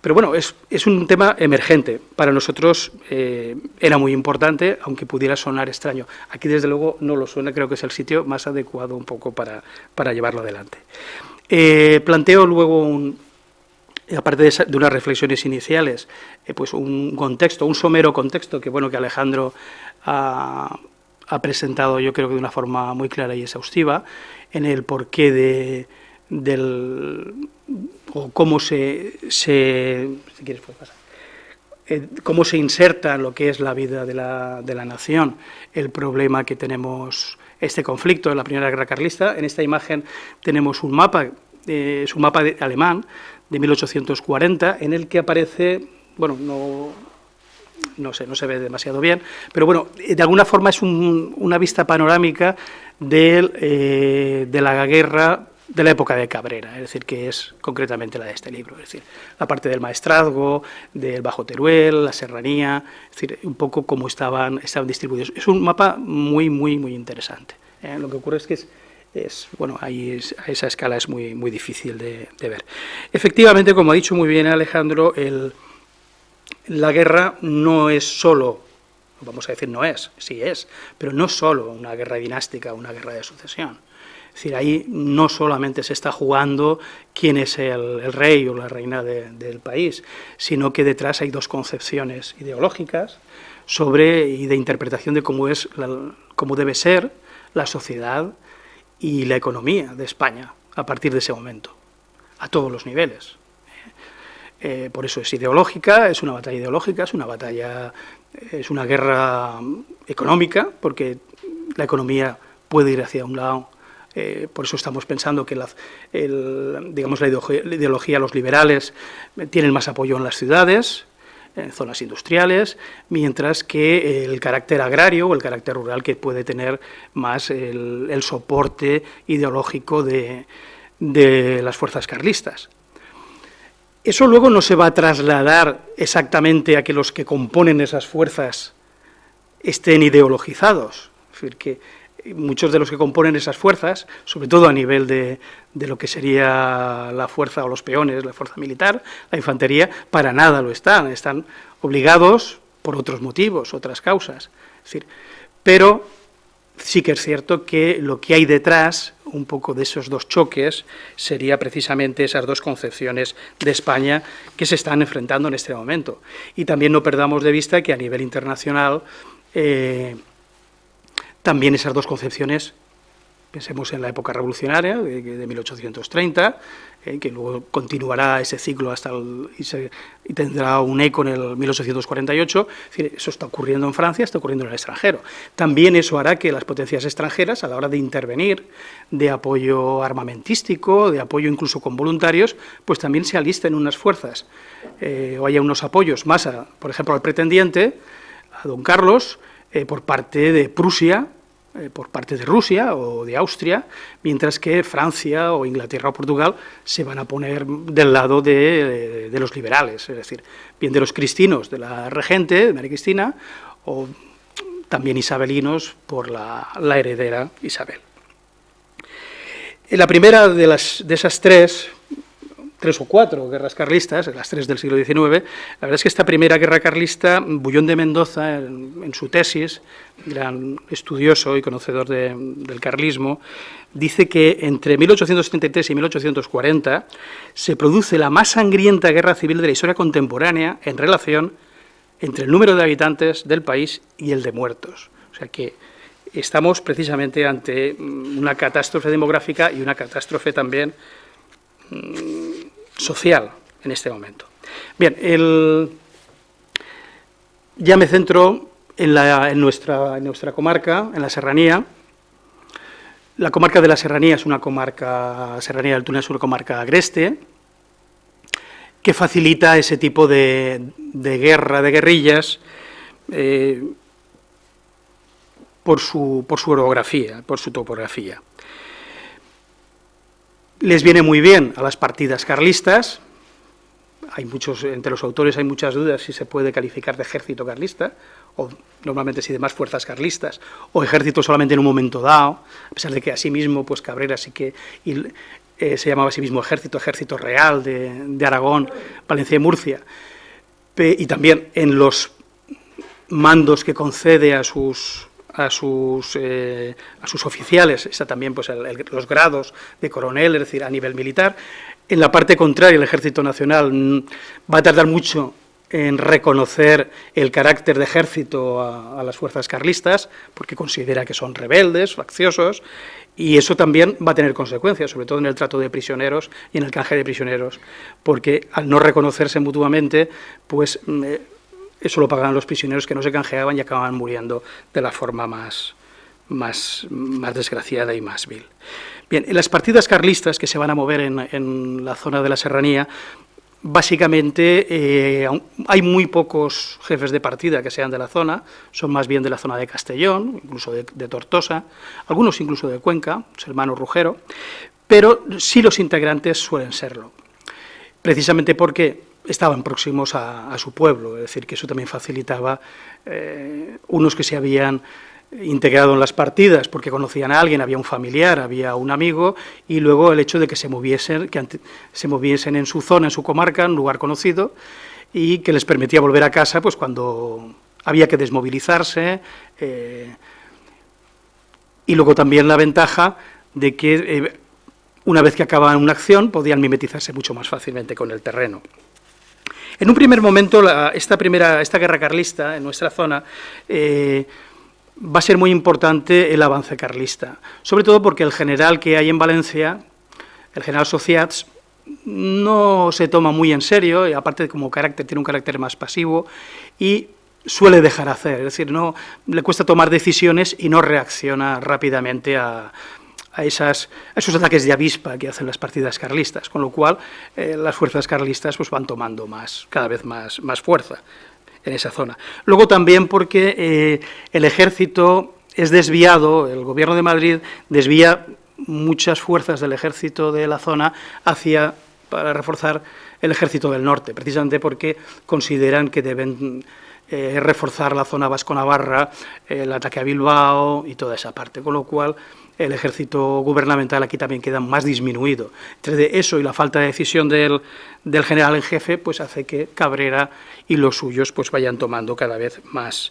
D: Pero bueno, es un tema emergente. Para nosotros era muy importante, aunque pudiera sonar extraño. Aquí, desde luego, no lo suena, creo que es el sitio más adecuado un poco para llevarlo adelante. Planteo luego, aparte de unas reflexiones iniciales, pues un contexto, un somero contexto que Alejandro ha presentado, yo creo que de una forma muy clara y exhaustiva, en el porqué o cómo cómo se inserta en lo que es la vida de la nación el problema que tenemos, este conflicto en la Primera Guerra Carlista. En esta imagen tenemos un mapa, es un mapa alemán de 1840, en el que aparece, bueno, no se ve demasiado bien, pero bueno, de alguna forma es una vista panorámica de la guerra de la época de Cabrera, es decir, que es concretamente la de este libro, es decir, la parte del Maestrazgo, del Bajo Teruel, la Serranía, es decir, un poco cómo estaban distribuidos. Es un mapa muy interesante. Lo que ocurre es que a esa escala es muy difícil de ver. Efectivamente, como ha dicho muy bien Alejandro, la guerra no es solo, vamos a decir no es, sí es, pero no solo una guerra dinástica, una guerra de sucesión. Es decir, ahí no solamente se está jugando quién es el rey o la reina del país, sino que detrás hay dos concepciones ideológicas y de interpretación de cómo debe ser la sociedad y la economía de España a partir de ese momento, a todos los niveles. Por eso es ideológica, es una batalla ideológica, es una guerra económica, porque la economía puede ir hacia un lado. Por eso estamos pensando que la ideología, los liberales tienen más apoyo en las ciudades, en zonas industriales, mientras que el carácter agrario o el carácter rural que puede tener más el soporte ideológico de las fuerzas carlistas. Eso luego no se va a trasladar exactamente a que los que componen esas fuerzas estén ideologizados. Es decir, que muchos de los que componen esas fuerzas, sobre todo a nivel de lo que sería la fuerza o los peones, la fuerza militar, la infantería, para nada lo están obligados por otros motivos, otras causas. Es decir, pero sí que es cierto que lo que hay detrás, un poco de esos dos choques, sería precisamente esas dos concepciones de España que se están enfrentando en este momento. Y también no perdamos de vista que a nivel internacional también esas dos concepciones, pensemos en la época revolucionaria de 1830, que luego continuará ese ciclo y tendrá un eco en el 1848, es decir, eso está ocurriendo en Francia, está ocurriendo en el extranjero. También eso hará que las potencias extranjeras, a la hora de intervenir, de apoyo armamentístico, de apoyo incluso con voluntarios, pues también se alisten unas fuerzas, o haya unos apoyos más, por ejemplo, al pretendiente, a don Carlos, por parte de Prusia, por parte de Rusia o de Austria, mientras que Francia o Inglaterra o Portugal se van a poner del lado de los liberales, es decir, bien de los cristinos de la regente, de María Cristina, o también isabelinos por la heredera Isabel. En la primera de esas tres o cuatro guerras carlistas, las tres del siglo XIX, la verdad es que esta primera guerra carlista, Bullón de Mendoza, en su tesis, gran estudioso y conocedor del carlismo, dice que entre 1873 y 1840 se produce la más sangrienta guerra civil de la historia contemporánea en relación entre el número de habitantes del país y el de muertos. O sea que estamos precisamente ante una catástrofe demográfica y una catástrofe también social en este momento. Bien, ya me centro en nuestra comarca, en la Serranía. La comarca de la Serranía es una comarca, Serranía del Túnez es una comarca agreste, que facilita ese tipo de guerra, de guerrillas, por su orografía, por su topografía. Les viene muy bien a las partidas carlistas. Entre los autores hay muchas dudas si se puede calificar de ejército carlista, o normalmente si de más fuerzas carlistas, o ejército solamente en un momento dado, a pesar de que asimismo pues Cabrera sí que se llamaba a sí mismo Ejército Real de Aragón, Valencia y Murcia, y también en los mandos que concede a sus oficiales, está también pues, los grados de coronel, es decir, a nivel militar. En la parte contraria, el Ejército Nacional va a tardar mucho en reconocer el carácter de ejército a las fuerzas carlistas, porque considera que son rebeldes, facciosos, y eso también va a tener consecuencias, sobre todo en el trato de prisioneros y en el canje de prisioneros, porque al no reconocerse mutuamente, pues eso lo pagan los prisioneros que no se canjeaban y acababan muriendo de la forma más desgraciada y más vil. Bien, en las partidas carlistas que se van a mover en la zona de la Serranía, básicamente hay muy pocos jefes de partida que sean de la zona, son más bien de la zona de Castellón, incluso de Tortosa, algunos incluso de Cuenca, los hermanos Rugero, pero sí los integrantes suelen serlo, precisamente porque estaban próximos a su pueblo, es decir, que eso también facilitaba unos que se habían integrado en las partidas porque conocían a alguien, había un familiar, había un amigo, y luego el hecho de que se moviesen en su zona, en su comarca, en un lugar conocido, y que les permitía volver a casa pues cuando había que desmovilizarse, y luego también la ventaja de que una vez que acababan una acción podían mimetizarse mucho más fácilmente con el terreno. En un primer momento, esta guerra carlista en nuestra zona va a ser muy importante el avance carlista, sobre todo porque el general que hay en Valencia, el general Sociats, no se toma muy en serio, y aparte tiene un carácter más pasivo, y suele dejar hacer, es decir, no le cuesta tomar decisiones y no reacciona rápidamente a esos ataques de avispa que hacen las partidas carlistas, con lo cual las fuerzas carlistas pues, van tomando cada vez más fuerza en esa zona. Luego también porque el ejército es desviado, el gobierno de Madrid desvía muchas fuerzas del ejército de la zona para reforzar el ejército del norte, precisamente porque consideran que deben reforzar la zona vasco-navarra, el ataque a Bilbao y toda esa parte, con lo cual el ejército gubernamental aquí también queda más disminuido. Entre eso y la falta de decisión del general en jefe, pues hace que Cabrera y los suyos pues vayan tomando cada vez más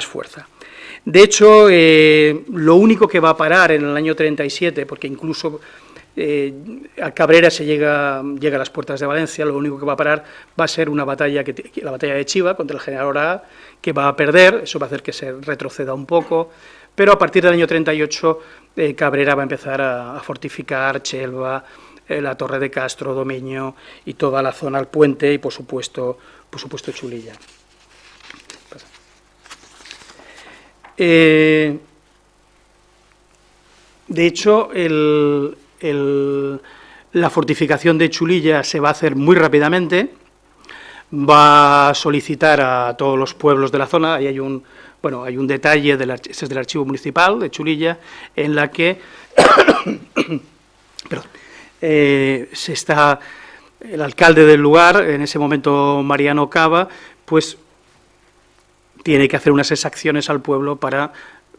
D: fuerza. De hecho, lo único que va a parar en el año 37, porque incluso a Cabrera llega a las puertas de Valencia, lo único que va a parar va a ser la batalla de Chiva contra el general Oraa, que va a perder, eso va a hacer que se retroceda un poco, pero a partir del año 38 Cabrera va a empezar a fortificar Chelva, la Torre de Castro, Domeño y toda la zona, el puente y por supuesto Chulilla. De hecho, la fortificación de Chulilla se va a hacer muy rápidamente, va a solicitar a todos los pueblos de la zona, ahí hay un detalle, este es del archivo municipal de Chulilla, en la que el alcalde del lugar, en ese momento Mariano Cava, pues tiene que hacer unas exacciones al pueblo para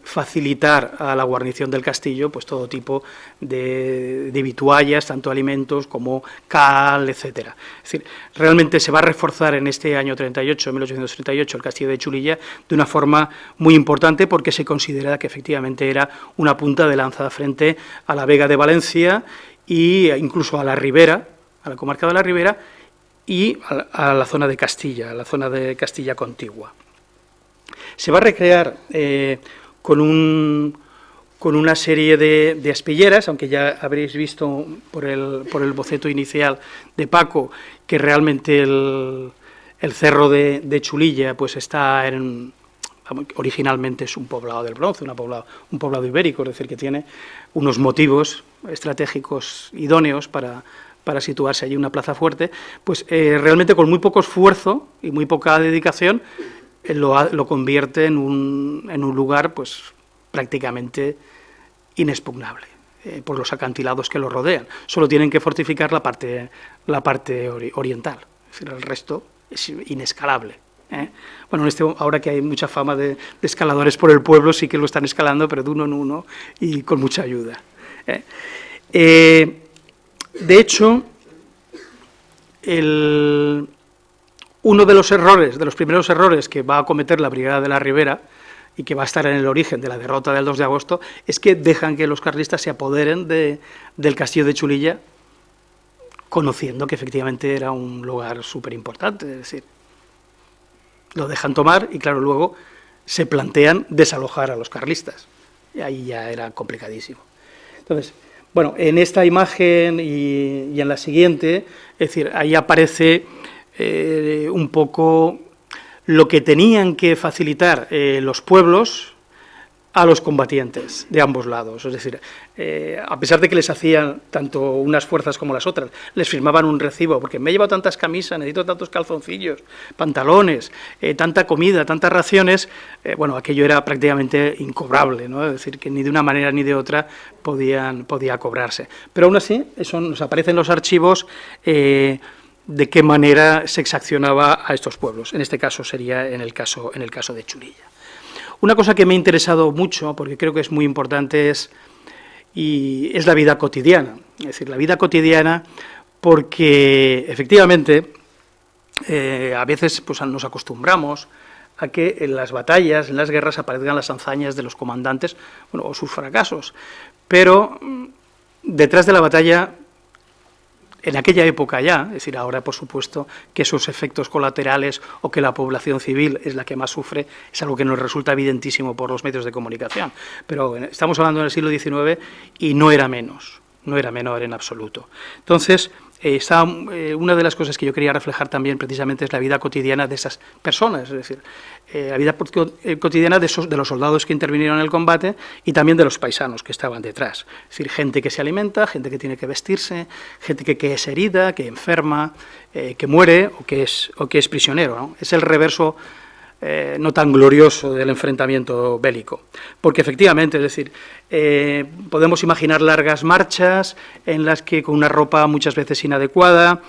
D: facilitar a la guarnición del castillo pues todo tipo de vituallas, tanto alimentos como cal, etcétera. Es decir, realmente se va a reforzar en este año 1838, el castillo de Chulilla de una forma muy importante porque se considera que efectivamente era una punta de lanza frente a la Vega de Valencia e incluso a la Ribera, a la comarca de la Ribera y a la zona de Castilla, a la zona de Castilla contigua. Se va a recrear con una serie de aspilleras, aunque ya habréis visto por el boceto inicial de Paco que realmente el cerro de Chulilla pues está originalmente es un poblado del bronce, un poblado ibérico, es decir, que tiene unos motivos estratégicos idóneos para situarse allí una plaza fuerte, pues realmente con muy poco esfuerzo y muy poca dedicación lo convierte en un lugar pues prácticamente inexpugnable por los acantilados que lo rodean. Solo tienen que fortificar la parte oriental, es decir, el resto es inescalable. Bueno, ahora que hay mucha fama de escaladores por el pueblo, sí que lo están escalando, pero de uno en uno y con mucha ayuda. De hecho, uno de los errores, de los primeros errores que va a cometer la Brigada de la Ribera y que va a estar en el origen de la derrota del 2 de agosto, es que dejan que los carlistas se apoderen del castillo de Chulilla, conociendo que efectivamente era un lugar súper importante, es decir, lo dejan tomar y claro, luego se plantean desalojar a los carlistas, y ahí ya era complicadísimo. Entonces, bueno, en esta imagen y en la siguiente, es decir, ahí aparece un poco lo que tenían que facilitar los pueblos a los combatientes de ambos lados. Es decir, a pesar de que les hacían tanto unas fuerzas como las otras, les firmaban un recibo, porque me he llevado tantas camisas, necesito tantos calzoncillos, pantalones, tanta comida, tantas raciones, bueno, aquello era prácticamente incobrable, ¿no? Es decir, que ni de una manera ni de otra podía cobrarse. Pero aún así, eso nos aparece en los archivos, de qué manera se exaccionaba a estos pueblos. En este caso sería en el caso de Chulilla. Una cosa que me ha interesado mucho, porque creo que es muy importante, es la vida cotidiana. Es decir, la vida cotidiana, porque efectivamente a veces pues, nos acostumbramos a que en las batallas, en las guerras, aparezcan las hazañas de los comandantes, bueno, o sus fracasos. Pero detrás de la batalla, en aquella época ya, es decir, ahora por supuesto que esos efectos colaterales o que la población civil es la que más sufre, es algo que nos resulta evidentísimo por los medios de comunicación, pero estamos hablando del siglo XIX y no era menor en absoluto. Entonces, una de las cosas que yo quería reflejar también precisamente es la vida cotidiana de esas personas, es decir, la vida cotidiana de los soldados que intervinieron en el combate y también de los paisanos que estaban detrás. Es decir, gente que se alimenta, gente que tiene que vestirse, gente que es herida, que enferma, que muere o que es prisionero, ¿no? Es el reverso no tan glorioso del enfrentamiento bélico, porque efectivamente, es decir, podemos imaginar largas marchas en las que con una ropa muchas veces inadecuada,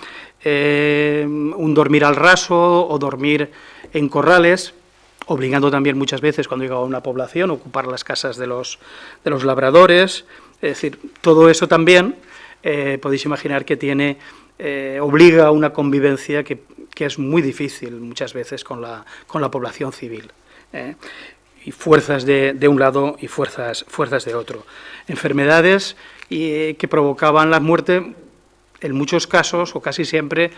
D: un dormir al raso o dormir en corrales, obligando también muchas veces cuando llegaba a una población a ocupar las casas de los labradores, es decir, todo eso también podéis imaginar que obliga a una convivencia que es muy difícil muchas veces con la población civil, y fuerzas de un lado y fuerzas de otro. Enfermedades que provocaban la muerte, en muchos casos, o casi siempre,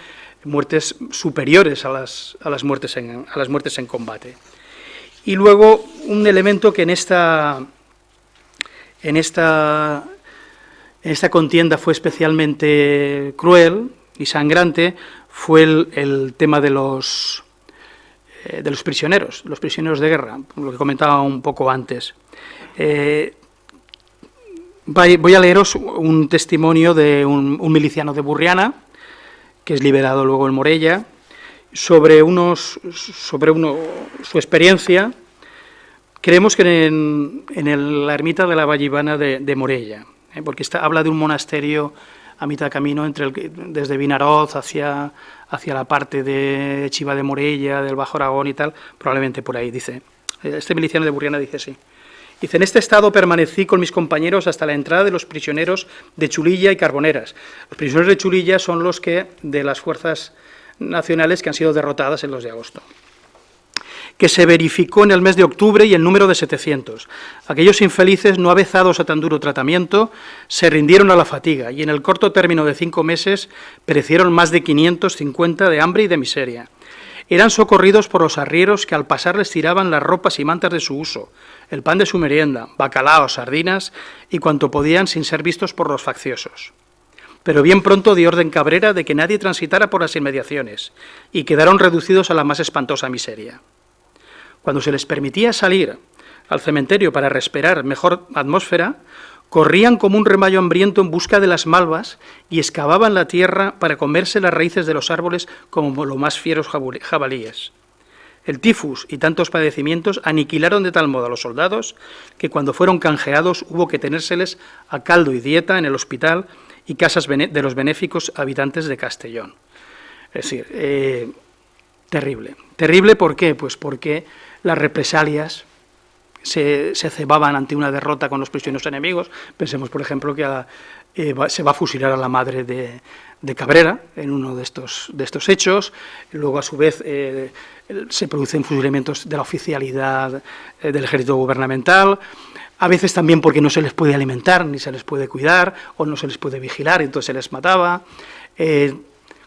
D: muertes superiores a las muertes en combate. Y luego, un elemento que en esta contienda fue especialmente cruel y sangrante, fue el tema de los prisioneros de guerra, lo que comentaba un poco antes. Voy a leeros un testimonio de un miliciano de Burriana, que es liberado luego en Morella, sobre su experiencia. Creemos que en la ermita de la Vallivana de Morella, porque habla de un monasterio a mitad de camino desde Vinaroz hacia la parte de Chiva de Morella, del Bajo Aragón y tal, probablemente por ahí, dice. Este miliciano de Burriana dice así. Dice, en este estado permanecí con mis compañeros hasta la entrada de los prisioneros de Chulilla y Carboneras. Los prisioneros de Chulilla son los de las fuerzas nacionales que han sido derrotadas el 2 de agosto. Que se verificó en el mes de octubre y el número de 700. Aquellos infelices, no avezados a tan duro tratamiento, se rindieron a la fatiga y en el corto término de 5 meses perecieron más de 550 de hambre y de miseria. Eran socorridos por los arrieros que al pasar les tiraban las ropas y mantas de su uso, el pan de su merienda, bacalao, sardinas y cuanto podían sin ser vistos por los facciosos. Pero bien pronto dio orden Cabrera de que nadie transitara por las inmediaciones y quedaron reducidos a la más espantosa miseria. Cuando se les permitía salir al cementerio para respirar mejor atmósfera, corrían como un rebaño hambriento en busca de las malvas y excavaban la tierra para comerse las raíces de los árboles como los más fieros jabalíes. El tifus y tantos padecimientos aniquilaron de tal modo a los soldados que cuando fueron canjeados hubo que tenérseles a caldo y dieta en el hospital y casas de los benéficos habitantes de Castellón. Es decir, terrible. ¿Terrible por qué? Pues porque las represalias se cebaban ante una derrota con los prisioneros enemigos. Pensemos, por ejemplo, que se va a fusilar a la madre de Cabrera en uno de estos hechos. Luego, a su vez, se producen fusilamientos de la oficialidad del ejército gubernamental, a veces también porque no se les puede alimentar, ni se les puede cuidar, o no se les puede vigilar, entonces se les mataba.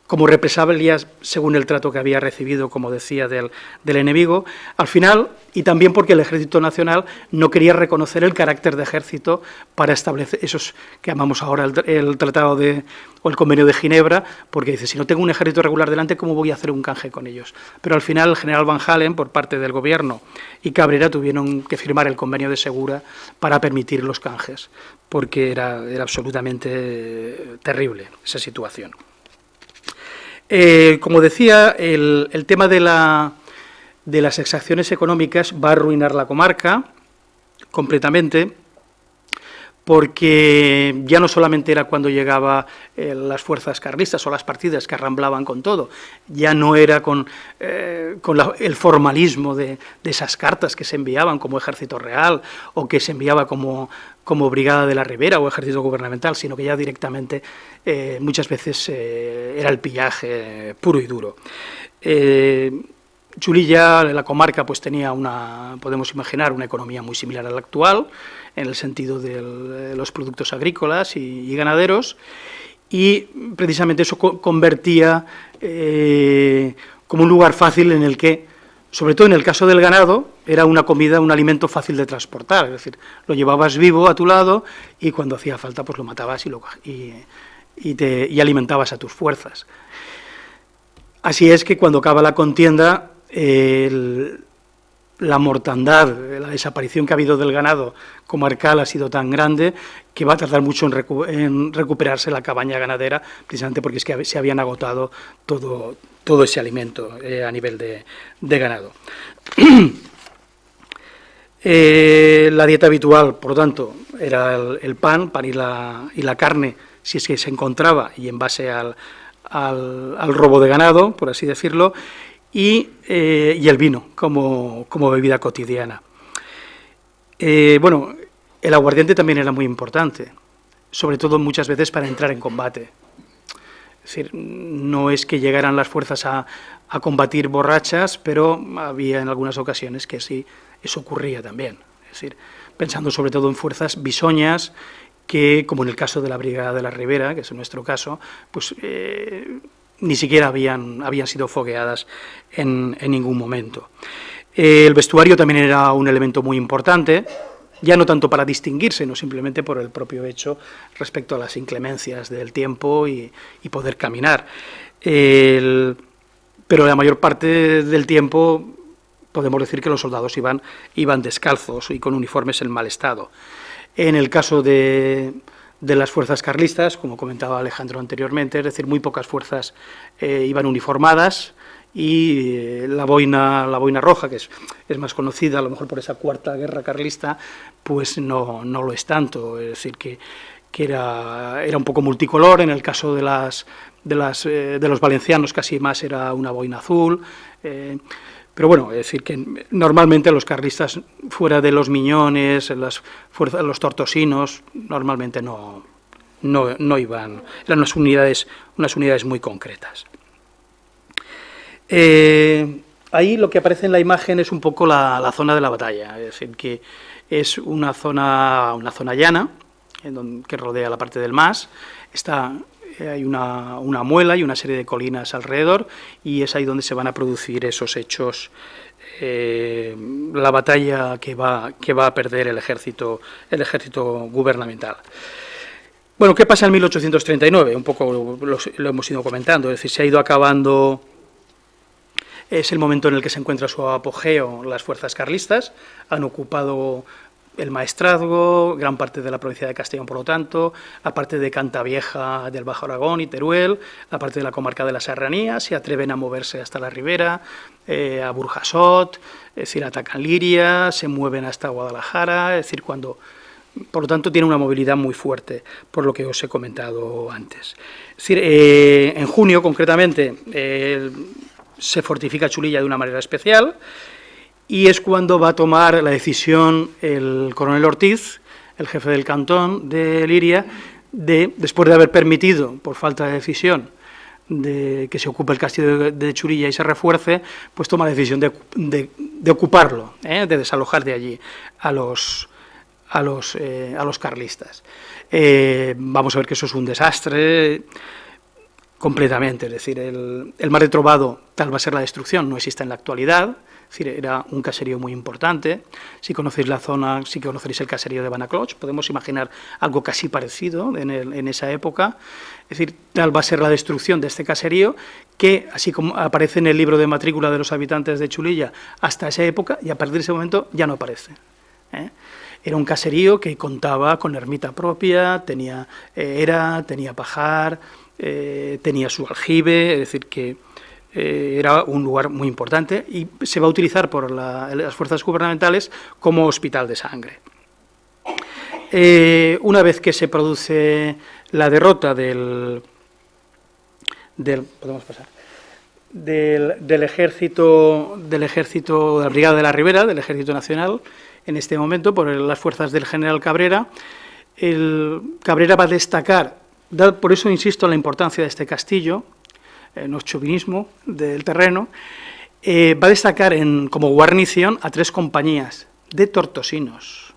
D: Como represalias según el trato que había recibido, como decía, del enemigo, al final, y también porque el Ejército Nacional no quería reconocer el carácter de ejército para establecer esos que llamamos ahora el Tratado o el Convenio de Ginebra, porque dice, si no tengo un ejército regular delante, ¿cómo voy a hacer un canje con ellos? Pero al final el general Van Halen, por parte del gobierno, y Cabrera tuvieron que firmar el Convenio de Segura para permitir los canjes, porque era absolutamente terrible esa situación. Como decía, el tema de las exacciones económicas va a arruinar la comarca completamente, porque ya no solamente era cuando llegaban las fuerzas carlistas o las partidas que arramblaban con todo, ya no era con el formalismo de esas cartas que se enviaban como Ejército Real o que se enviaba como Brigada de la Ribera o Ejército Gubernamental, sino que ya directamente muchas veces era el pillaje puro y duro. Chulilla, la comarca, pues tenía podemos imaginar, una economía muy similar a la actual, en el sentido de los productos agrícolas y ganaderos, y precisamente eso convertía como un lugar fácil en el que, sobre todo en el caso del ganado, era una comida, un alimento fácil de transportar, es decir, lo llevabas vivo a tu lado y cuando hacía falta pues lo matabas y alimentabas a tus fuerzas. Así es que cuando acaba la contienda, la mortandad, la desaparición que ha habido del ganado comarcal ha sido tan grande que va a tardar mucho en recuperarse la cabaña ganadera, precisamente porque es que se habían agotado todo ese alimento a nivel de ganado. La dieta habitual, por lo tanto, era el pan y la carne, si es que se encontraba, y en base al robo de ganado, por así decirlo, y el vino como bebida cotidiana. Bueno, el aguardiente también era muy importante, sobre todo muchas veces para entrar en combate. Es decir, no es que llegaran las fuerzas a combatir borrachas, pero había en algunas ocasiones que sí, eso ocurría también. Es decir, pensando sobre todo en fuerzas bisoñas, que, como en el caso de la Brigada de la Ribera, que es nuestro caso, pues ni siquiera habían sido fogueadas en ningún momento. El vestuario también era un elemento muy importante, ya no tanto para distinguirse, sino simplemente por el propio hecho respecto a las inclemencias del tiempo y poder caminar. Pero la mayor parte del tiempo podemos decir que los soldados iban descalzos y con uniformes en mal estado. En el caso de las fuerzas carlistas, como comentaba Alejandro anteriormente, es decir, muy pocas fuerzas iban uniformadas, y la boina roja, que es más conocida a lo mejor por esa cuarta guerra carlista, pues no lo es tanto, es decir, que era un poco multicolor. En el caso de los valencianos casi más era una boina azul, pero bueno, es decir, que normalmente los carlistas, fuera de los miñones, los tortosinos, normalmente no iban, eran unas unidades muy concretas. Ahí lo que aparece en la imagen es un poco la zona de la batalla, es decir, que es una zona llana, que rodea la parte del Mas. Hay una muela y una serie de colinas alrededor, y es ahí donde se van a producir esos hechos, la batalla que va a perder el ejército gubernamental. Bueno, ¿qué pasa en 1839? Un poco lo hemos ido comentando, es decir, se ha ido acabando. Es el momento en el que se encuentra su apogeo las fuerzas carlistas, han ocupado el maestrazgo, gran parte de la provincia de Castellón, por lo tanto, la parte de Cantavieja del Bajo Aragón y Teruel, la parte de la comarca de la Serranía, se atreven a moverse hasta la Ribera, a Burjasot, es decir, atacan Liria, se mueven hasta Guadalajara, es decir, por lo tanto, tiene una movilidad muy fuerte, por lo que os he comentado antes. Es decir, en junio, concretamente, se fortifica Chulilla de una manera especial, y es cuando va a tomar la decisión el coronel Ortiz, el jefe del cantón de Liria, después de haber permitido, por falta de decisión, de que se ocupe el castillo de Chulilla y se refuerce, pues toma la decisión de ocuparlo, de desalojar de allí a los carlistas. Vamos a ver que eso es un desastre completamente, es decir, el Mar de Trovado, tal va a ser la destrucción, no existe en la actualidad. Es decir, era un caserío muy importante. Si conocéis la zona, si conoceréis el caserío de Banacloch, podemos imaginar algo casi parecido en esa época. Es decir, tal va a ser la destrucción de este caserío, que, así como aparece en el libro de matrícula de los habitantes de Chulilla, hasta esa época, y a partir de ese momento ya no aparece. Era un caserío que contaba con ermita propia, tenía tenía pajar, tenía su aljibe, es decir, que era un lugar muy importante y se va a utilizar por las fuerzas gubernamentales como hospital de sangre. Una vez que se produce la derrota del ejército, de la Brigada de la Ribera, del Ejército Nacional, en este momento, por las fuerzas del general Cabrera, Cabrera va a destacar, por eso insisto en la importancia de este castillo, no es chauvinismo del terreno, va a destacar como guarnición a 3 compañías de tortosinos.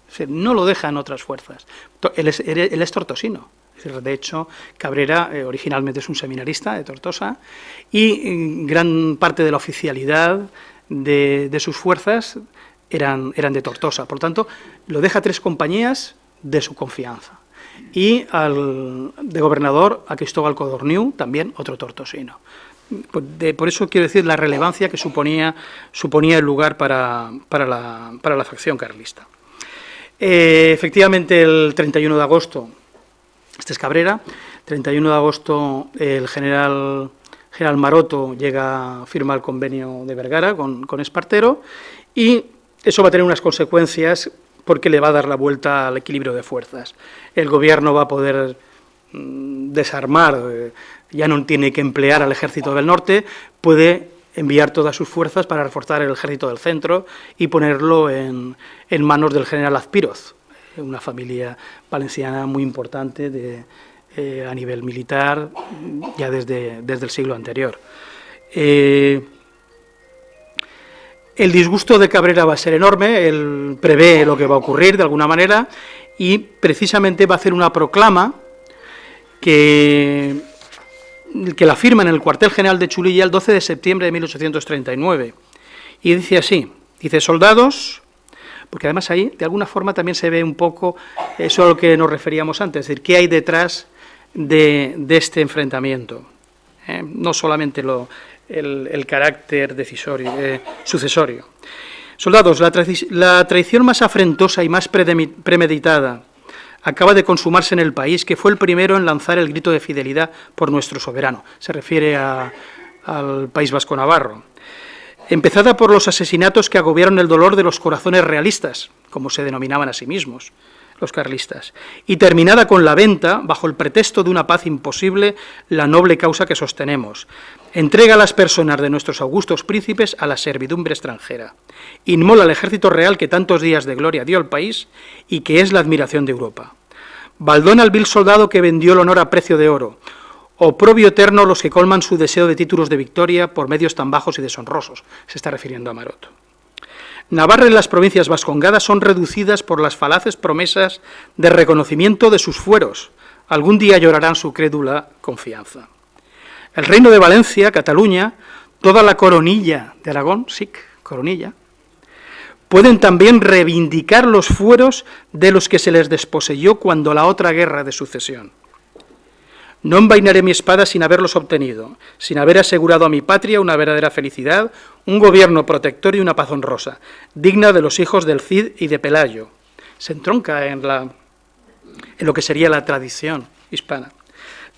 D: Es decir, no lo dejan otras fuerzas. Él es tortosino. Es decir, de hecho, Cabrera originalmente es un seminarista de Tortosa y gran parte de la oficialidad de sus fuerzas eran de Tortosa. Por tanto, lo deja a 3 compañías de su confianza. Y de gobernador a Cristóbal Codorniu, también otro tortosino. Por eso quiero decir la relevancia que suponía el lugar para la facción carlista. Efectivamente, el 31 de agosto, este es Cabrera, 31 de agosto el general Maroto llega a firmar el convenio de Vergara con Espartero, y eso va a tener unas consecuencias porque le va a dar la vuelta al equilibrio de fuerzas. El gobierno va a poder desarmar, ya no tiene que emplear al ejército del norte, puede enviar todas sus fuerzas para reforzar el ejército del centro y ponerlo en manos del general Azpiroz, una familia valenciana muy importante a nivel militar ya desde el siglo anterior. El disgusto de Cabrera va a ser enorme, él prevé lo que va a ocurrir de alguna manera y precisamente va a hacer una proclama que la firma en el cuartel general de Chulilla el 12 de septiembre de 1839. Y dice así, dice: soldados, porque además ahí de alguna forma también se ve un poco eso a lo que nos referíamos antes, es decir, qué hay detrás de este enfrentamiento. No solamente el carácter sucesorio. Soldados, la traición más afrentosa y más premeditada acaba de consumarse en el país, que fue el primero en lanzar el grito de fidelidad por nuestro soberano. Se refiere al País Vasco-Navarro. Empezada por los asesinatos que agobiaron el dolor de los corazones realistas, como se denominaban a sí mismos los carlistas, y terminada con la venta, bajo el pretexto de una paz imposible, la noble causa que sostenemos. Entrega a las personas de nuestros augustos príncipes a la servidumbre extranjera. Inmola al ejército real que tantos días de gloria dio al país y que es la admiración de Europa. Baldona al vil soldado que vendió el honor a precio de oro. Oprobio eterno los que colman su deseo de títulos de victoria por medios tan bajos y deshonrosos. Se está refiriendo a Maroto. Navarra y las provincias vascongadas son reducidas por las falaces promesas de reconocimiento de sus fueros. Algún día llorarán su crédula confianza. El reino de Valencia, Cataluña, toda la coronilla de Aragón, SIC, coronilla, pueden también reivindicar los fueros de los que se les desposeyó cuando la otra guerra de sucesión. No envainaré mi espada sin haberlos obtenido, sin haber asegurado a mi patria una verdadera felicidad, un gobierno protector y una paz honrosa, digna de los hijos del Cid y de Pelayo. Se entronca en lo que sería la tradición hispana.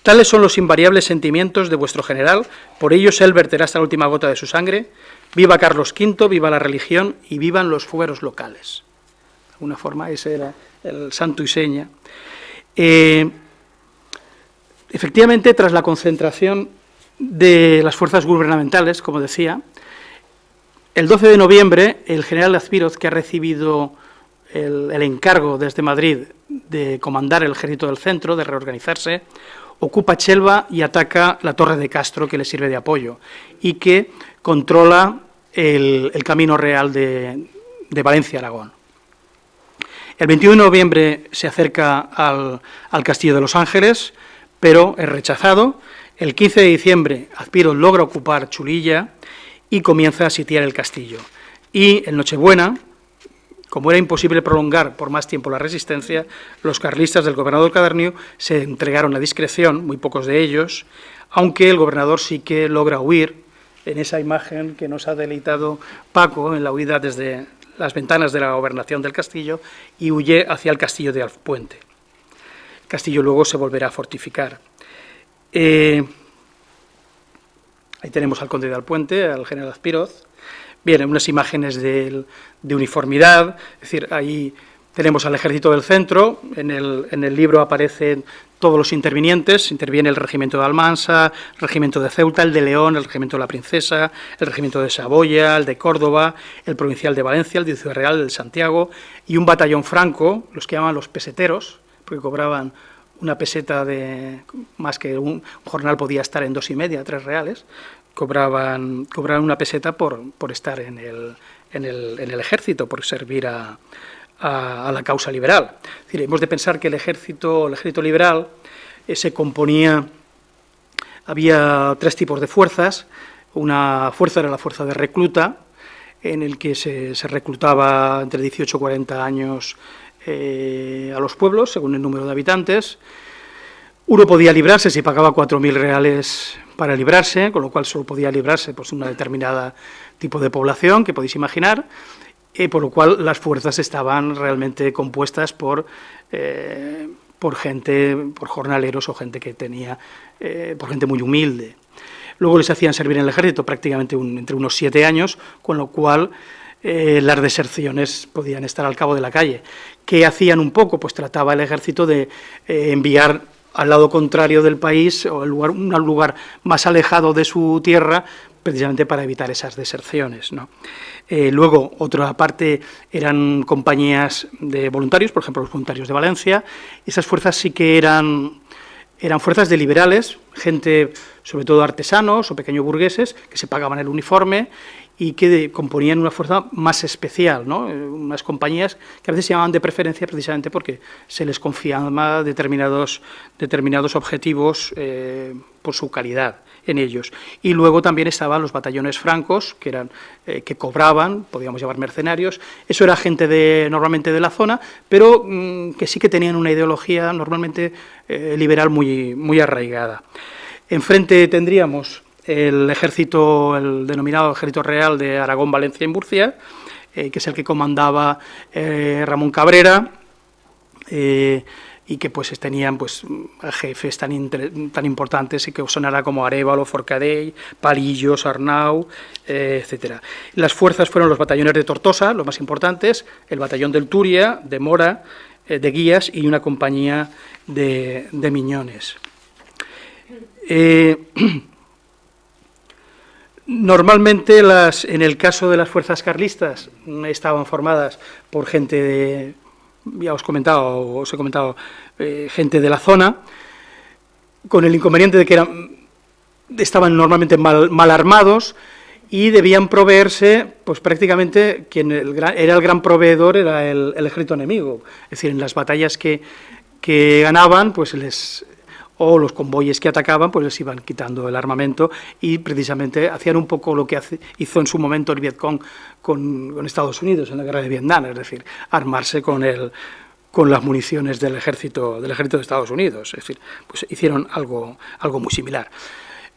D: Tales son los invariables sentimientos de vuestro general, por ellos él verterá hasta la última gota de su sangre. Viva Carlos V, viva la religión y vivan los fueros locales. De alguna forma ese era el santo y seña. Efectivamente, tras la concentración de las fuerzas gubernamentales, como decía, El 12 de noviembre, el general Azpiroz, que ha recibido el encargo desde Madrid de comandar el ejército del centro, de reorganizarse, ocupa Chelva y ataca la Torre de Castro, que le sirve de apoyo, y que controla el camino real de Valencia a Aragón. El 21 de noviembre se acerca al castillo de Los Ángeles, pero es rechazado. El 15 de diciembre, Azpiroz logra ocupar Chulilla y comienza a sitiar el castillo. Y en Nochebuena, como era imposible prolongar por más tiempo la resistencia, los carlistas del gobernador Cadernio se entregaron a discreción, muy pocos de ellos, aunque el gobernador sí que logra huir, en esa imagen que nos ha deleitado Paco, en la huida desde las ventanas de la gobernación del castillo, y huye hacia el castillo de Alpuente. El castillo luego se volverá a fortificar. Ahí tenemos al conde de Alpuente, al general Azpiroz. Bien, unas imágenes de uniformidad, es decir, ahí tenemos al ejército del centro, en el libro aparecen todos los intervinientes, interviene el regimiento de Almansa, el regimiento de Ceuta, el de León, el regimiento de la Princesa, el regimiento de Saboya, el de Córdoba, el provincial de Valencia, el de Ciudad Real, el de Santiago, y un batallón franco, los que llaman los peseteros, porque cobraban una peseta más que un jornal podía estar en 2,5, 3 reales, cobraban una peseta por estar en el ejército, por servir a la causa liberal. Es decir, hemos de pensar que el ejército liberal se componía, había 3 tipos de fuerzas. Una fuerza era la fuerza de recluta, en el que se reclutaba entre 18 y 40 años a los pueblos, según el número de habitantes. Uno podía librarse si pagaba 4.000 reales para librarse, con lo cual solo podía librarse pues, una determinada tipo de población que podéis imaginar, por lo cual las fuerzas estaban realmente compuestas por gente, por jornaleros o gente que tenía, por gente muy humilde. Luego les hacían servir en el ejército prácticamente entre unos 7 años, con lo cual las deserciones podían estar al cabo de la calle. ¿Qué hacían un poco? Pues trataba el ejército de enviar al lado contrario del país o un lugar más alejado de su tierra, precisamente para evitar esas deserciones, ¿no? Luego, otra parte eran compañías de voluntarios, por ejemplo, los voluntarios de Valencia. Esas fuerzas sí que eran fuerzas de liberales, gente, sobre todo artesanos o pequeños burgueses, que se pagaban el uniforme y que componían una fuerza más especial, ¿no? Unas compañías que a veces se llamaban de preferencia precisamente porque se les confiaba determinados objetivos por su calidad en ellos. Y luego también estaban los batallones francos, que eran que cobraban, podríamos llamar mercenarios. Eso era gente normalmente de la zona, pero que sí que tenían una ideología normalmente liberal muy arraigada. Enfrente tendríamos el denominado Ejército Real de Aragón, Valencia y Murcia, que es el que comandaba Ramón Cabrera, y que pues tenían pues jefes tan importantes y que sonará como Arévalo, Forcadell, Palillos, Arnau, etcétera. Las fuerzas fueron los batallones de Tortosa, los más importantes, el batallón del Turia, de Mora, de Guías y una compañía de Miñones. Normalmente, en el caso de las fuerzas carlistas, estaban formadas por gente os he comentado, gente de la zona, con el inconveniente de que estaban normalmente mal armados y debían proveerse, pues prácticamente quien era el gran proveedor era el ejército enemigo. Es decir, en las batallas que ganaban, pues o los convoyes que atacaban, pues les iban quitando el armamento y precisamente hacían un poco lo que hizo en su momento el Vietcong con Estados Unidos en la guerra de Vietnam, es decir, armarse con las municiones del ejército de Estados Unidos. Es decir, pues hicieron algo muy similar.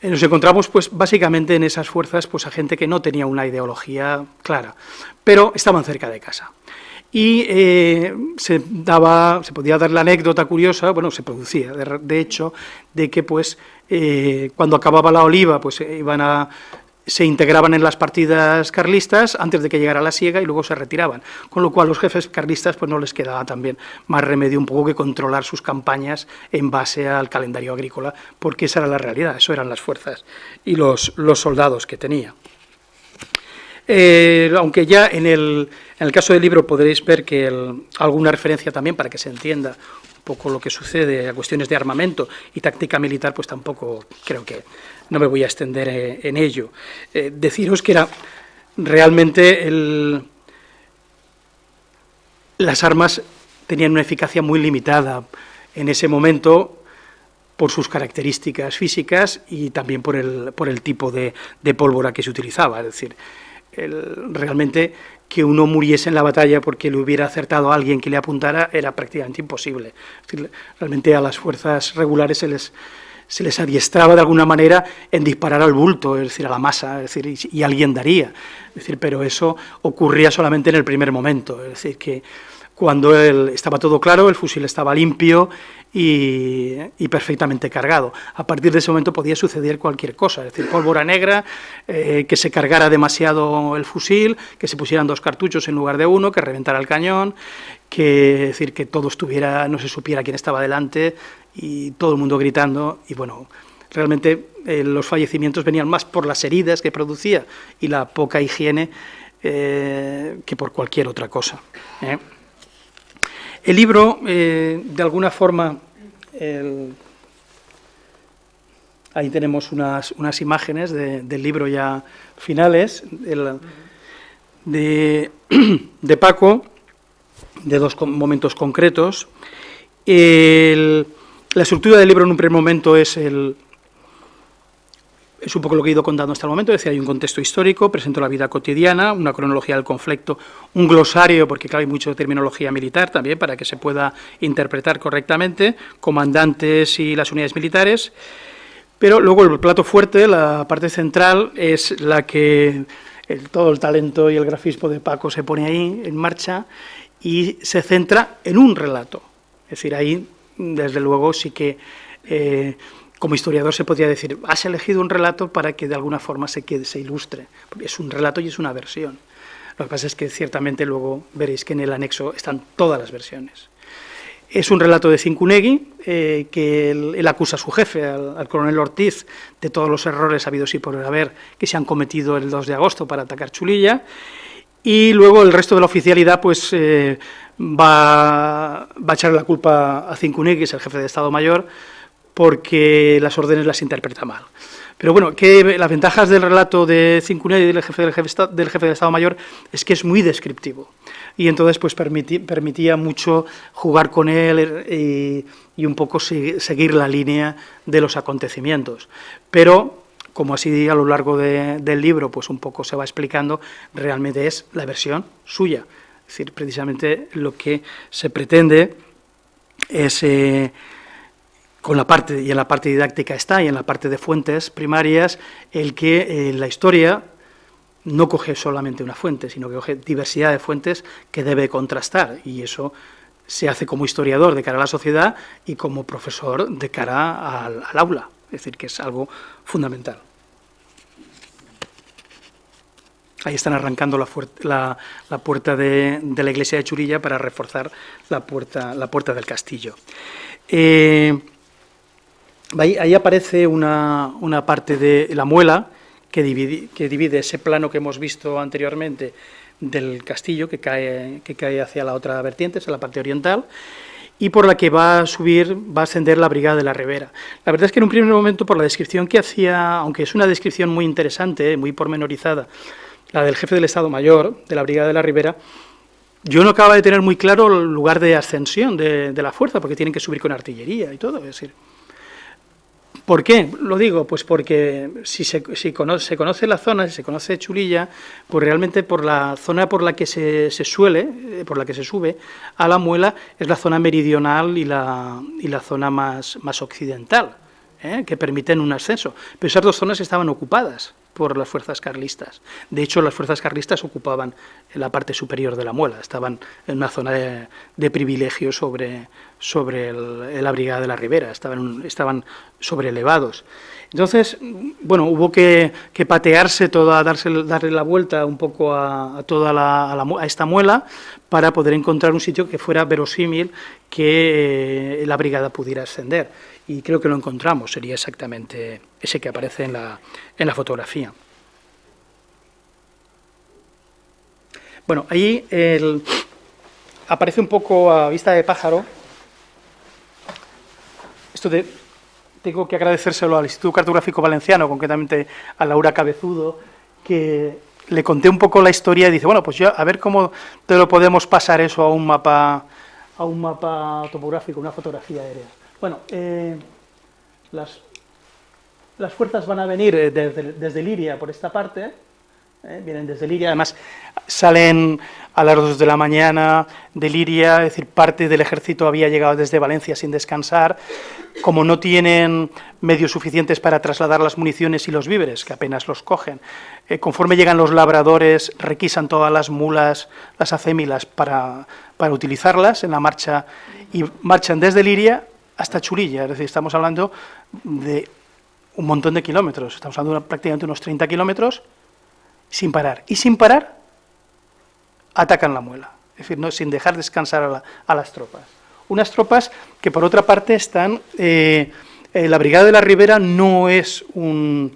D: Nos encontramos pues básicamente en esas fuerzas pues a gente que no tenía una ideología clara, pero estaban cerca de casa. Y se podía dar la anécdota curiosa, bueno, se producía, de hecho, de que pues cuando acababa la oliva, pues se integraban en las partidas carlistas antes de que llegara la siega y luego se retiraban, con lo cual a los jefes carlistas pues no les quedaba también más remedio un poco que controlar sus campañas en base al calendario agrícola, porque esa era la realidad, eso eran las fuerzas y los soldados que tenía. Aunque ya en el caso del libro podréis ver que alguna referencia también para que se entienda un poco lo que sucede a cuestiones de armamento y táctica militar, pues tampoco creo que no me voy a extender en ello. Deciros que era realmente las armas tenían una eficacia muy limitada en ese momento por sus características físicas y también por el tipo de pólvora que se utilizaba. Es decir, realmente que uno muriese en la batalla porque le hubiera acertado a alguien que le apuntara era prácticamente imposible. Es decir, realmente a las fuerzas regulares se les adiestraba de alguna manera en disparar al bulto, es decir, a la masa, es decir, y alguien daría. Es decir, pero eso ocurría solamente en el primer momento, es decir, que cuando estaba todo claro, el fusil estaba limpio y perfectamente cargado. A partir de ese momento podía suceder cualquier cosa, es decir, pólvora negra, que se cargara demasiado el fusil, que se pusieran 2 cartuchos en lugar de 1, que reventara el cañón, que, es decir, que todo estuviera, no se supiera quién estaba delante y todo el mundo gritando. Y bueno, realmente los fallecimientos venían más por las heridas que producía y la poca higiene que por cualquier otra cosa. El libro, de alguna forma, ahí tenemos unas imágenes del libro ya finales, de Paco, de 2 momentos concretos. La estructura del libro en un primer momento es un poco lo que he ido contando hasta el momento, es decir, hay un contexto histórico, presento la vida cotidiana, una cronología del conflicto, un glosario, porque claro, hay mucha terminología militar también para que se pueda interpretar correctamente, comandantes y las unidades militares, pero luego el plato fuerte, la parte central, es la que todo el talento y el grafismo de Paco se pone ahí en marcha y se centra en un relato. Es decir, ahí, desde luego, sí que como historiador se podría decir, has elegido un relato para que de alguna forma se ilustre, porque es un relato y es una versión. Lo que pasa es que ciertamente luego veréis que en el anexo están todas las versiones. Es un relato de Cincunegui, que él acusa a su jefe, al coronel Ortiz, de todos los errores habidos y por haber que se han cometido el 2 de agosto para atacar Chulilla, y luego el resto de la oficialidad pues va a echarle la culpa a Cincunegui, que es el jefe de Estado Mayor, porque las órdenes las interpreta mal. Pero bueno, las ventajas del relato de Cincunegui, del jefe de Estado Mayor, es que es muy descriptivo. Y entonces pues permitía mucho jugar con él y un poco seguir la línea de los acontecimientos. Pero, como así a lo largo del libro pues un poco se va explicando, realmente es la versión suya. Es decir, precisamente lo que se pretende es... con la parte, y en la parte didáctica está, y en la parte de fuentes primarias, el que la historia no coge solamente una fuente, sino que coge diversidad de fuentes que debe contrastar, y eso se hace como historiador de cara a la sociedad y como profesor de cara al aula, es decir, que es algo fundamental. Ahí están arrancando la puerta de la iglesia de Chulilla para reforzar la puerta del castillo. Ahí aparece una parte de la muela que divide ese plano que hemos visto anteriormente del castillo, que cae hacia la otra vertiente, hacia la parte oriental, y por la que va a ascender la Brigada de la Ribera. La verdad es que en un primer momento, por la descripción que hacía, aunque es una descripción muy interesante, muy pormenorizada, la del jefe del Estado Mayor, de la Brigada de la Ribera, yo no acababa de tener muy claro el lugar de ascensión de la fuerza, porque tienen que subir con artillería y todo, es decir... ¿Por qué? Lo digo, pues porque si se conoce la zona, si se conoce Chulilla, pues realmente por la zona por la que se sube a la muela es la zona meridional y la zona más occidental, que permiten un ascenso. Pero esas 2 zonas estaban ocupadas por las fuerzas carlistas. De hecho, las fuerzas carlistas ocupaban la parte superior de la muela, estaban en una zona de privilegio sobre la Brigada de la Ribera, estaban sobreelevados. Entonces, bueno, hubo que patearse toda, darle la vuelta un poco a esta muela para poder encontrar un sitio que fuera verosímil que la brigada pudiera ascender. Y creo que lo encontramos, sería exactamente ese que aparece en la fotografía. Bueno, ahí aparece un poco a vista de pájaro. Esto tengo que agradecérselo al Instituto Cartográfico Valenciano, concretamente a Laura Cabezudo, que le conté un poco la historia y dice, bueno, pues yo a ver cómo te lo podemos pasar eso a un mapa topográfico, una fotografía aérea. Bueno, las fuerzas van a venir desde Liria por esta parte, vienen desde Liria, además salen a las 2 de la mañana de Liria, es decir, parte del ejército había llegado desde Valencia sin descansar. Como no tienen medios suficientes para trasladar las municiones y los víveres, que apenas los cogen, conforme llegan los labradores, requisan todas las mulas, las acémilas para utilizarlas en la marcha, y marchan desde Liria hasta Chulilla, es decir, estamos hablando de un montón de kilómetros, estamos hablando de prácticamente unos 30 kilómetros, sin parar. Y sin parar, atacan la muela, es decir, no, sin dejar descansar a las tropas. Unas tropas que, por otra parte, están... la Brigada de la Ribera no es una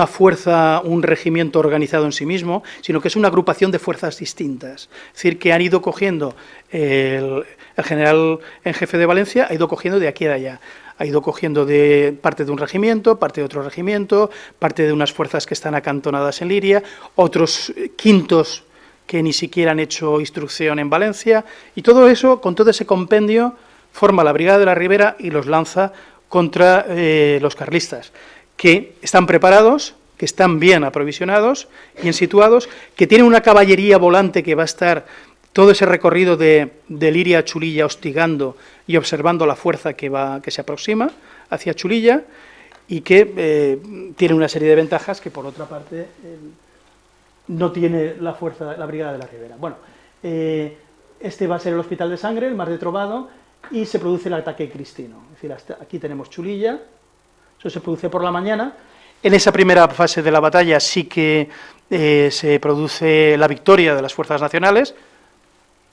D: fuerza, un regimiento organizado en sí mismo, sino que es una agrupación de fuerzas distintas. Es decir, que han ido cogiendo, el general en jefe de Valencia ha ido cogiendo de aquí a allá. Ha ido cogiendo de parte de un regimiento, parte de otro regimiento, parte de unas fuerzas que están acantonadas en Liria, otros quintos que ni siquiera han hecho instrucción en Valencia, y todo eso, con todo ese compendio, forma la Brigada de la Ribera y los lanza contra los carlistas, que están preparados, que están bien aprovisionados, bien situados, que tienen una caballería volante que va a estar todo ese recorrido de Liria a Chulilla hostigando y observando la fuerza que se aproxima hacia Chulilla, y que tiene una serie de ventajas que, por otra parte, no tiene la fuerza, la Brigada de la Ribera. Bueno, este va a ser el Hospital de Sangre, el Mar de Trovado, y se produce el ataque cristino. Es decir, hasta aquí tenemos Chulilla, eso se produce por la mañana. En esa primera fase de la batalla sí que se produce la victoria de las fuerzas nacionales,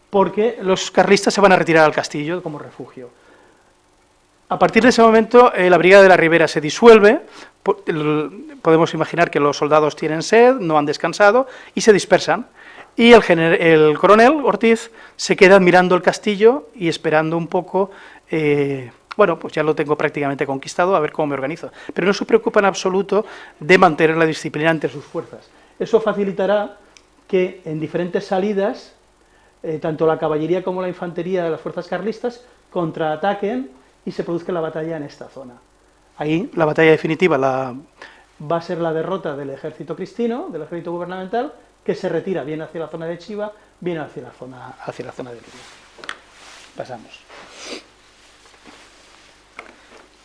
D: porque los carlistas se van a retirar al castillo como refugio. A partir de ese momento, la Brigada de la Ribera se disuelve. Podemos imaginar que los soldados tienen sed, no han descansado y se dispersan. Y el coronel Ortiz se queda mirando el castillo y esperando un poco, bueno, pues ya lo tengo prácticamente conquistado, a ver cómo me organizo. Pero no se preocupa en absoluto de mantener la disciplina entre sus fuerzas. Eso facilitará que en diferentes salidas, tanto la caballería como la infantería de las fuerzas carlistas contraataquen y se produzca la batalla en esta zona. Ahí la batalla definitiva va a ser la derrota del ejército cristino, del ejército gubernamental, que se retira bien hacia la zona de Chiva, bien hacia la zona de Liria. Pasamos.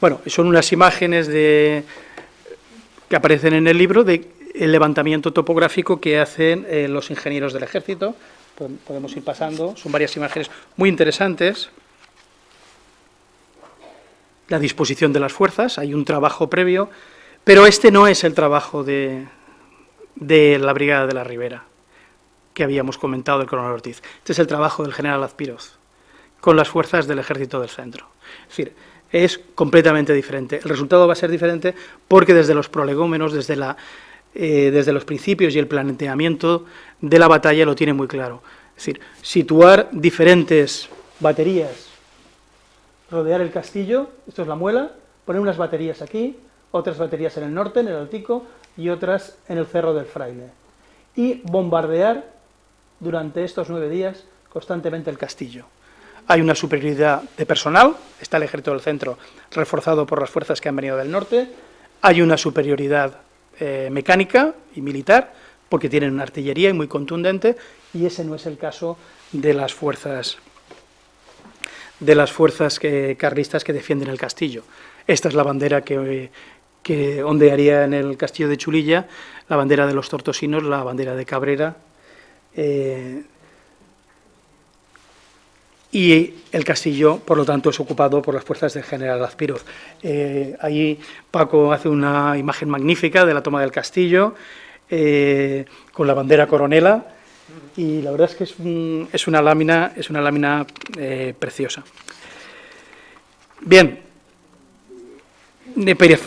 D: Bueno, son unas imágenes que aparecen en el libro del levantamiento topográfico que hacen los ingenieros del ejército. Podemos ir pasando, son varias imágenes muy interesantes. La disposición de las fuerzas, hay un trabajo previo, pero este no es el trabajo de la Brigada de la Ribera, que habíamos comentado del coronel Ortiz. Este es el trabajo del general Azpiroz, con las fuerzas del ejército del centro. Es decir, es completamente diferente. El resultado va a ser diferente porque desde los prolegómenos, desde los principios y el planteamiento de la batalla lo tiene muy claro. Es decir, situar diferentes baterías, rodear el castillo, esto es la muela, poner unas baterías aquí, otras baterías en el norte, en el Altico, y otras en el Cerro del Fraile. Y bombardear durante estos 9 días constantemente el castillo. Hay una superioridad de personal, está el ejército del centro reforzado por las fuerzas que han venido del norte, hay una superioridad mecánica y militar, porque tienen una artillería muy contundente, y ese no es el caso de las fuerzas carlistas que defienden el castillo. Esta es la bandera que ondearía en el castillo de Chulilla, la bandera de los tortosinos, la bandera de Cabrera, y el castillo, por lo tanto, es ocupado por las fuerzas del general Azpiroz. Ahí Paco hace una imagen magnífica de la toma del castillo, con la bandera coronela, y la verdad es que es una lámina preciosa. Bien,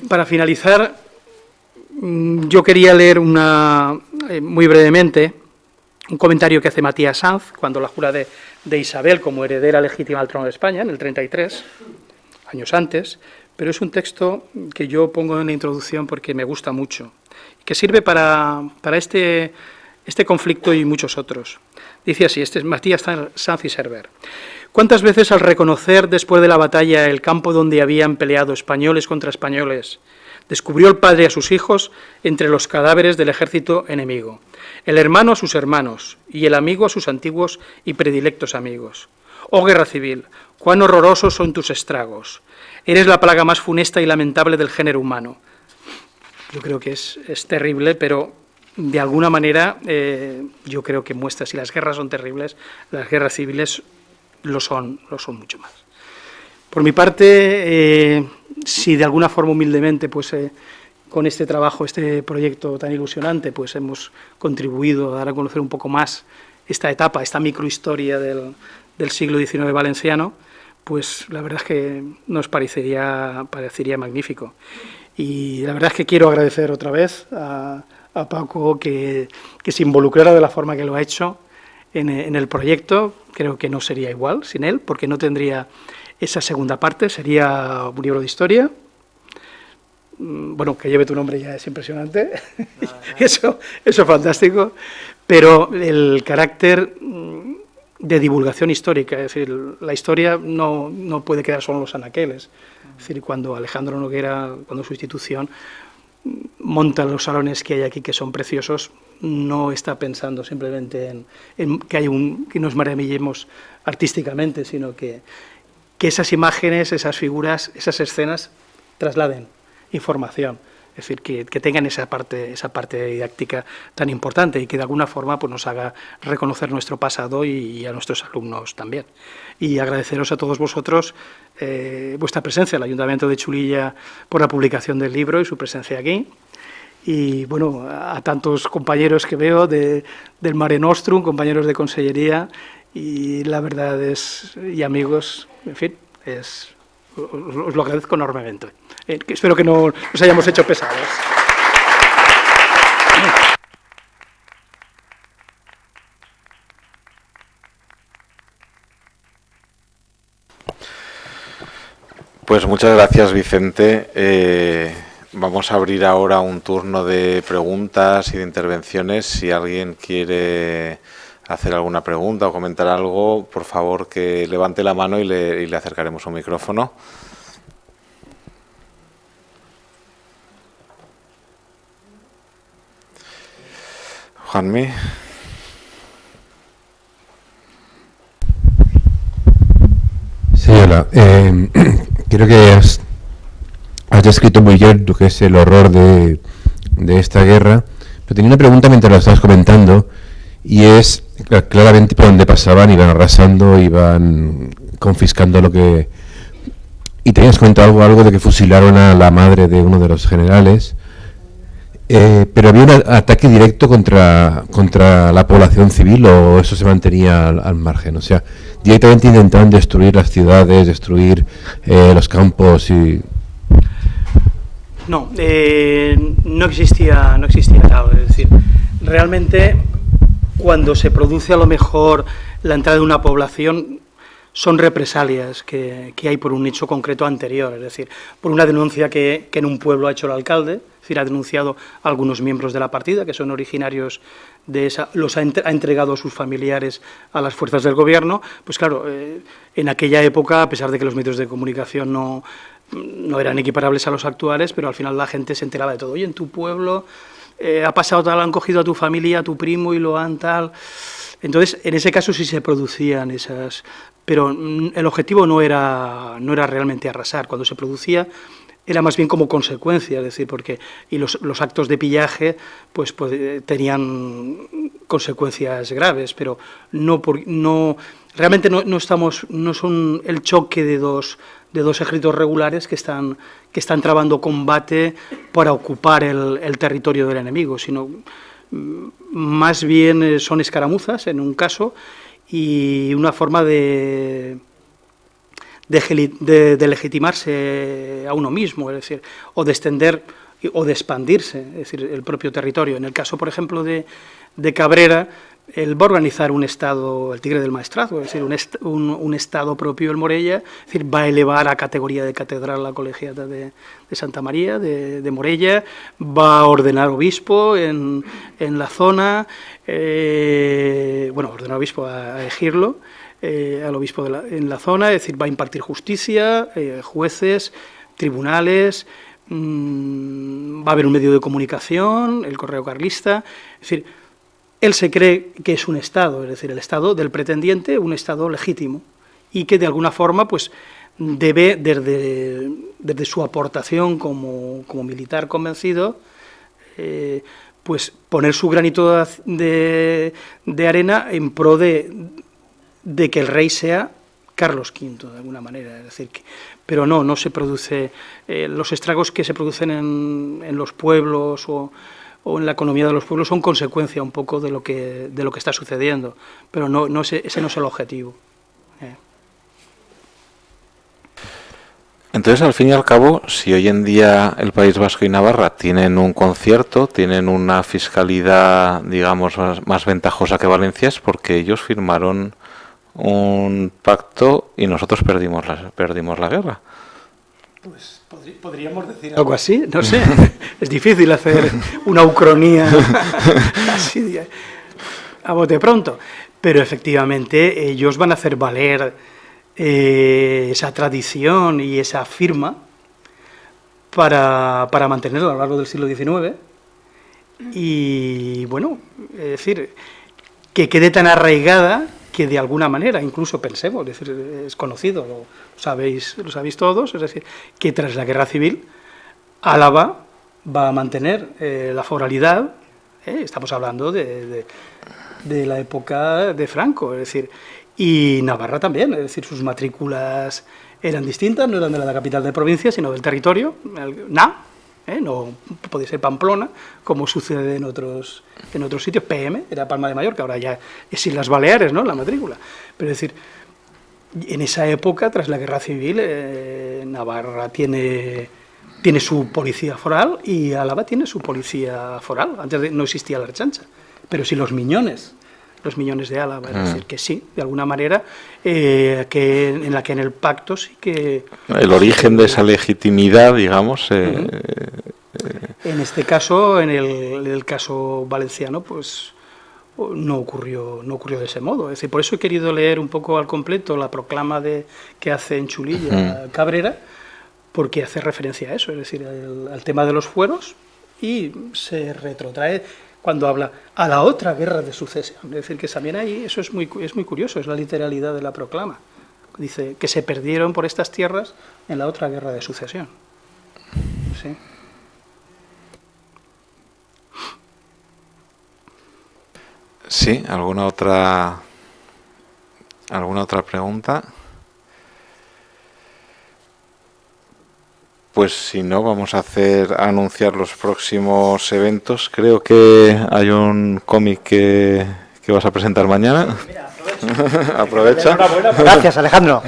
D: para finalizar, yo quería leer muy brevemente un comentario que hace Matías Sanz cuando la jura de Isabel como heredera legítima al trono de España, en el 33, años antes, pero es un texto que yo pongo en la introducción porque me gusta mucho, que sirve para este conflicto y muchos otros. Dice así, este es Matías Sanz y Server. ¿Cuántas veces al reconocer después de la batalla el campo donde habían peleado españoles contra españoles, descubrió el padre a sus hijos entre los cadáveres del ejército enemigo, el hermano a sus hermanos y el amigo a sus antiguos y predilectos amigos? Oh guerra civil, cuán horrorosos son tus estragos. Eres la plaga más funesta y lamentable del género humano. Yo creo que es terrible, pero de alguna manera yo creo que muestra, si las guerras son terribles, las guerras civiles lo son mucho más. Por mi parte, si de alguna forma humildemente, pues con este trabajo, este proyecto tan ilusionante, pues hemos contribuido a dar a conocer un poco más esta etapa, esta microhistoria del siglo XIX valenciano, pues la verdad es que nos parecería magnífico. Y la verdad es que quiero agradecer otra vez a Paco que se involucrara de la forma que lo ha hecho en el proyecto. Creo que no sería igual sin él, porque no tendría esa segunda parte, sería un libro de historia. Bueno, que lleve tu nombre ya es impresionante, eso es fantástico, pero el carácter de divulgación histórica, es decir, la historia no puede quedar solo en los anaqueles. Es decir, cuando Alejandro Noguera, cuando su institución monta los salones que hay aquí, que son preciosos, no está pensando simplemente en que nos maravillemos artísticamente, sino que esas imágenes, esas figuras, esas escenas trasladen información, es decir, que tengan esa parte didáctica tan importante y que de alguna forma pues nos haga reconocer nuestro pasado y a nuestros alumnos también. Y agradeceros a todos vosotros vuestra presencia, el Ayuntamiento de Chulilla, por la publicación del libro y su presencia aquí. Y bueno, a tantos compañeros que veo del Mare Nostrum, compañeros de consellería, y la verdad y amigos, en fin, os lo agradezco enormemente. Espero que no nos hayamos hecho pesados.
A: Pues muchas gracias, Vicente. Vamos a abrir ahora un turno de preguntas y de intervenciones. Si alguien quiere hacer alguna pregunta o comentar algo, por favor que levante la mano y le acercaremos un micrófono. Juanmi.
E: Sí, hola. Creo que has descrito muy bien lo que es el horror de esta guerra, pero tenía una pregunta mientras lo estabas comentando, y es claramente por donde pasaban, iban arrasando, iban confiscando lo que... Y tenías comentado algo de que fusilaron a la madre de uno de los generales, pero ¿había un ataque directo contra la población civil o eso se mantenía al margen? O sea, directamente intentaban destruir las ciudades, destruir los campos y...
D: No, no existía tal, es decir, realmente cuando se produce a lo mejor la entrada de una población son represalias que hay por un hecho concreto anterior, es decir, por una denuncia que en un pueblo ha hecho el alcalde, es decir, ha denunciado a algunos miembros de la partida que son originarios de esa, los ha entregado a sus familiares a las fuerzas del gobierno. Pues claro, en aquella época, a pesar de que los medios de comunicación no eran equiparables a los actuales, pero al final la gente se enteraba de todo. Oye, en tu pueblo ha pasado tal, han cogido a tu familia, a tu primo y lo han tal. Entonces, en ese caso sí se producían esas, pero el objetivo no era realmente arrasar. Cuando se producía era más bien como consecuencia, es decir, porque los actos de pillaje pues tenían consecuencias graves, pero realmente no son el choque de dos ejércitos regulares que están trabando combate para ocupar el territorio del enemigo, sino más bien son escaramuzas en un caso y una forma de legitimarse a uno mismo, es decir, o de extender o de expandirse, es decir, el propio territorio. En el caso, por ejemplo, de Cabrera, él va a organizar un estado, el Tigre del Maestrazgo, es decir, un estado propio en Morella, es decir, va a elevar a categoría de catedral la colegiata de Santa María, de Morella, va a ordenar obispo en la zona, ordenar obispo a elegirlo, al obispo en la zona, es decir, va a impartir justicia, jueces, tribunales, va a haber un medio de comunicación, el Correo Carlista, es decir, él se cree que es un Estado, es decir, el Estado del pretendiente, un Estado legítimo, y que de alguna forma pues debe, desde su aportación como militar convencido, pues poner su granito de arena en pro de que el rey sea Carlos V, de alguna manera, es decir, pero no se produce, los estragos que se producen en los pueblos o en la economía de los pueblos son consecuencia un poco de lo que está sucediendo, pero ese no es el objetivo.
A: Entonces, al fin y al cabo, si hoy en día el País Vasco y Navarra tienen un concierto, tienen una fiscalidad, digamos, más ventajosa que Valencia, es porque ellos firmaron un pacto y nosotros perdimos la guerra.
D: Pues podríamos decir algo así, no sé. Es difícil hacer una ucronía así a bote pronto, pero efectivamente ellos van a hacer valer esa tradición y esa firma para mantenerla a lo largo del siglo XIX y, bueno, es decir, que quede tan arraigada que de alguna manera, incluso pensemos, es decir, es conocido, lo sabéis todos, es decir, que tras la Guerra Civil Álava va a mantener la foralidad, estamos hablando de la época de Franco, es decir, y Navarra también, es decir, sus matrículas eran distintas, no eran de la capital de provincia, sino del territorio, no podía ser Pamplona, como sucede en otros sitios. PM era Palma de Mallorca, ahora ya es Islas Baleares, ¿no?, la matrícula. Pero es decir, en esa época, tras la Guerra Civil, Navarra tiene su policía foral y Álava tiene su policía foral. Antes no existía la Ertzaintza, pero sí los miñones de Álava, es decir, que sí, de alguna manera, en la que en el pacto sí que...
A: El origen de esa legitimidad, digamos...
D: En este caso, en el caso valenciano, pues no ocurrió de ese modo. Es decir, por eso he querido leer un poco al completo la proclama que hace en Chulilla Cabrera, porque hace referencia a eso, es decir, al tema de los fueros, y se retrotrae cuando habla a la otra guerra de sucesión. Es decir, que también ahí eso es muy curioso, es la literalidad de la proclama. Dice que se perdieron por estas tierras en la otra guerra de sucesión. ¿Sí?
A: Sí, ¿alguna otra pregunta? Pues si no, vamos a anunciar los próximos eventos. Creo que hay un cómic que vas a presentar mañana.
B: Mira,
A: Aprovecha.
C: Gracias, Alejandro.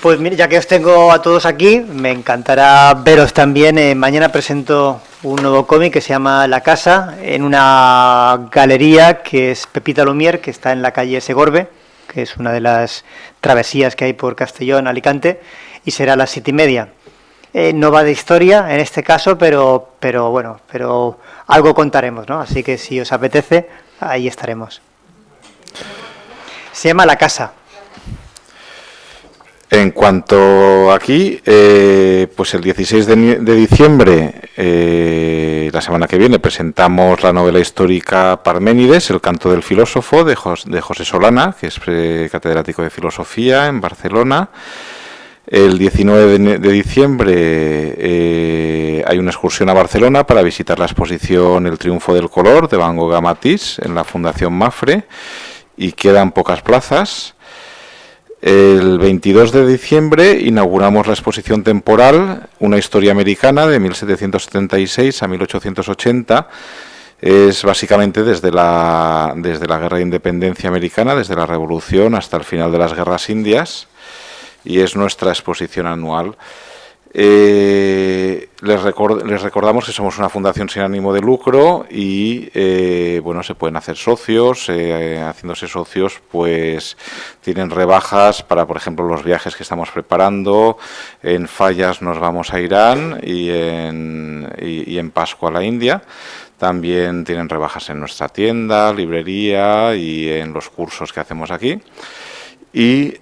C: Pues mire, ya que os tengo a todos aquí, me encantará veros también. Mañana presento un nuevo cómic que se llama La Casa, en una galería que es Pepita Lumière, que está en la calle Segorbe, que es una de las travesías que hay por Castellón, Alicante, y será a las 7:30. No va de historia en este caso, pero algo contaremos, ¿no? Así que si os apetece, ahí estaremos. Se llama La Casa.
A: En cuanto aquí, pues el 16 de diciembre, la semana que viene, presentamos la novela histórica Parménides, el canto del filósofo, de José Solana, que es catedrático de filosofía en Barcelona. El 19 de diciembre hay una excursión a Barcelona para visitar la exposición El triunfo del color de Van Gogh a Matisse en la Fundación Mafre, y quedan pocas plazas. El 22 de diciembre inauguramos la exposición temporal Una historia americana de 1776 a 1880. Es básicamente desde la Guerra de Independencia americana, desde la Revolución hasta el final de las Guerras Indias, y es nuestra exposición anual. Les recordamos que somos una fundación sin ánimo de lucro y bueno, se pueden hacer socios. Haciéndose socios, pues tienen rebajas para, por ejemplo, los viajes que estamos preparando. En Fallas nos vamos a Irán y en Pascua a la India. También tienen rebajas en nuestra tienda, librería y en los cursos que hacemos aquí. Y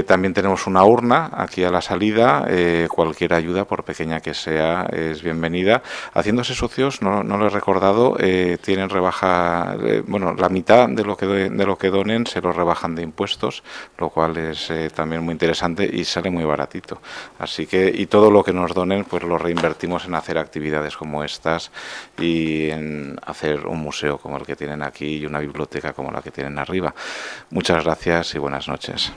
A: también tenemos una urna aquí a la salida. Cualquier ayuda, por pequeña que sea, es bienvenida. Haciéndose socios, no lo he recordado, tienen rebaja, bueno, la mitad de lo que donen se lo rebajan de impuestos, lo cual es también muy interesante y sale muy baratito. Así que, y todo lo que nos donen, pues lo reinvertimos en hacer actividades como estas y en hacer un museo como el que tienen aquí y una biblioteca como la que tienen arriba. Muchas gracias y buenas noches.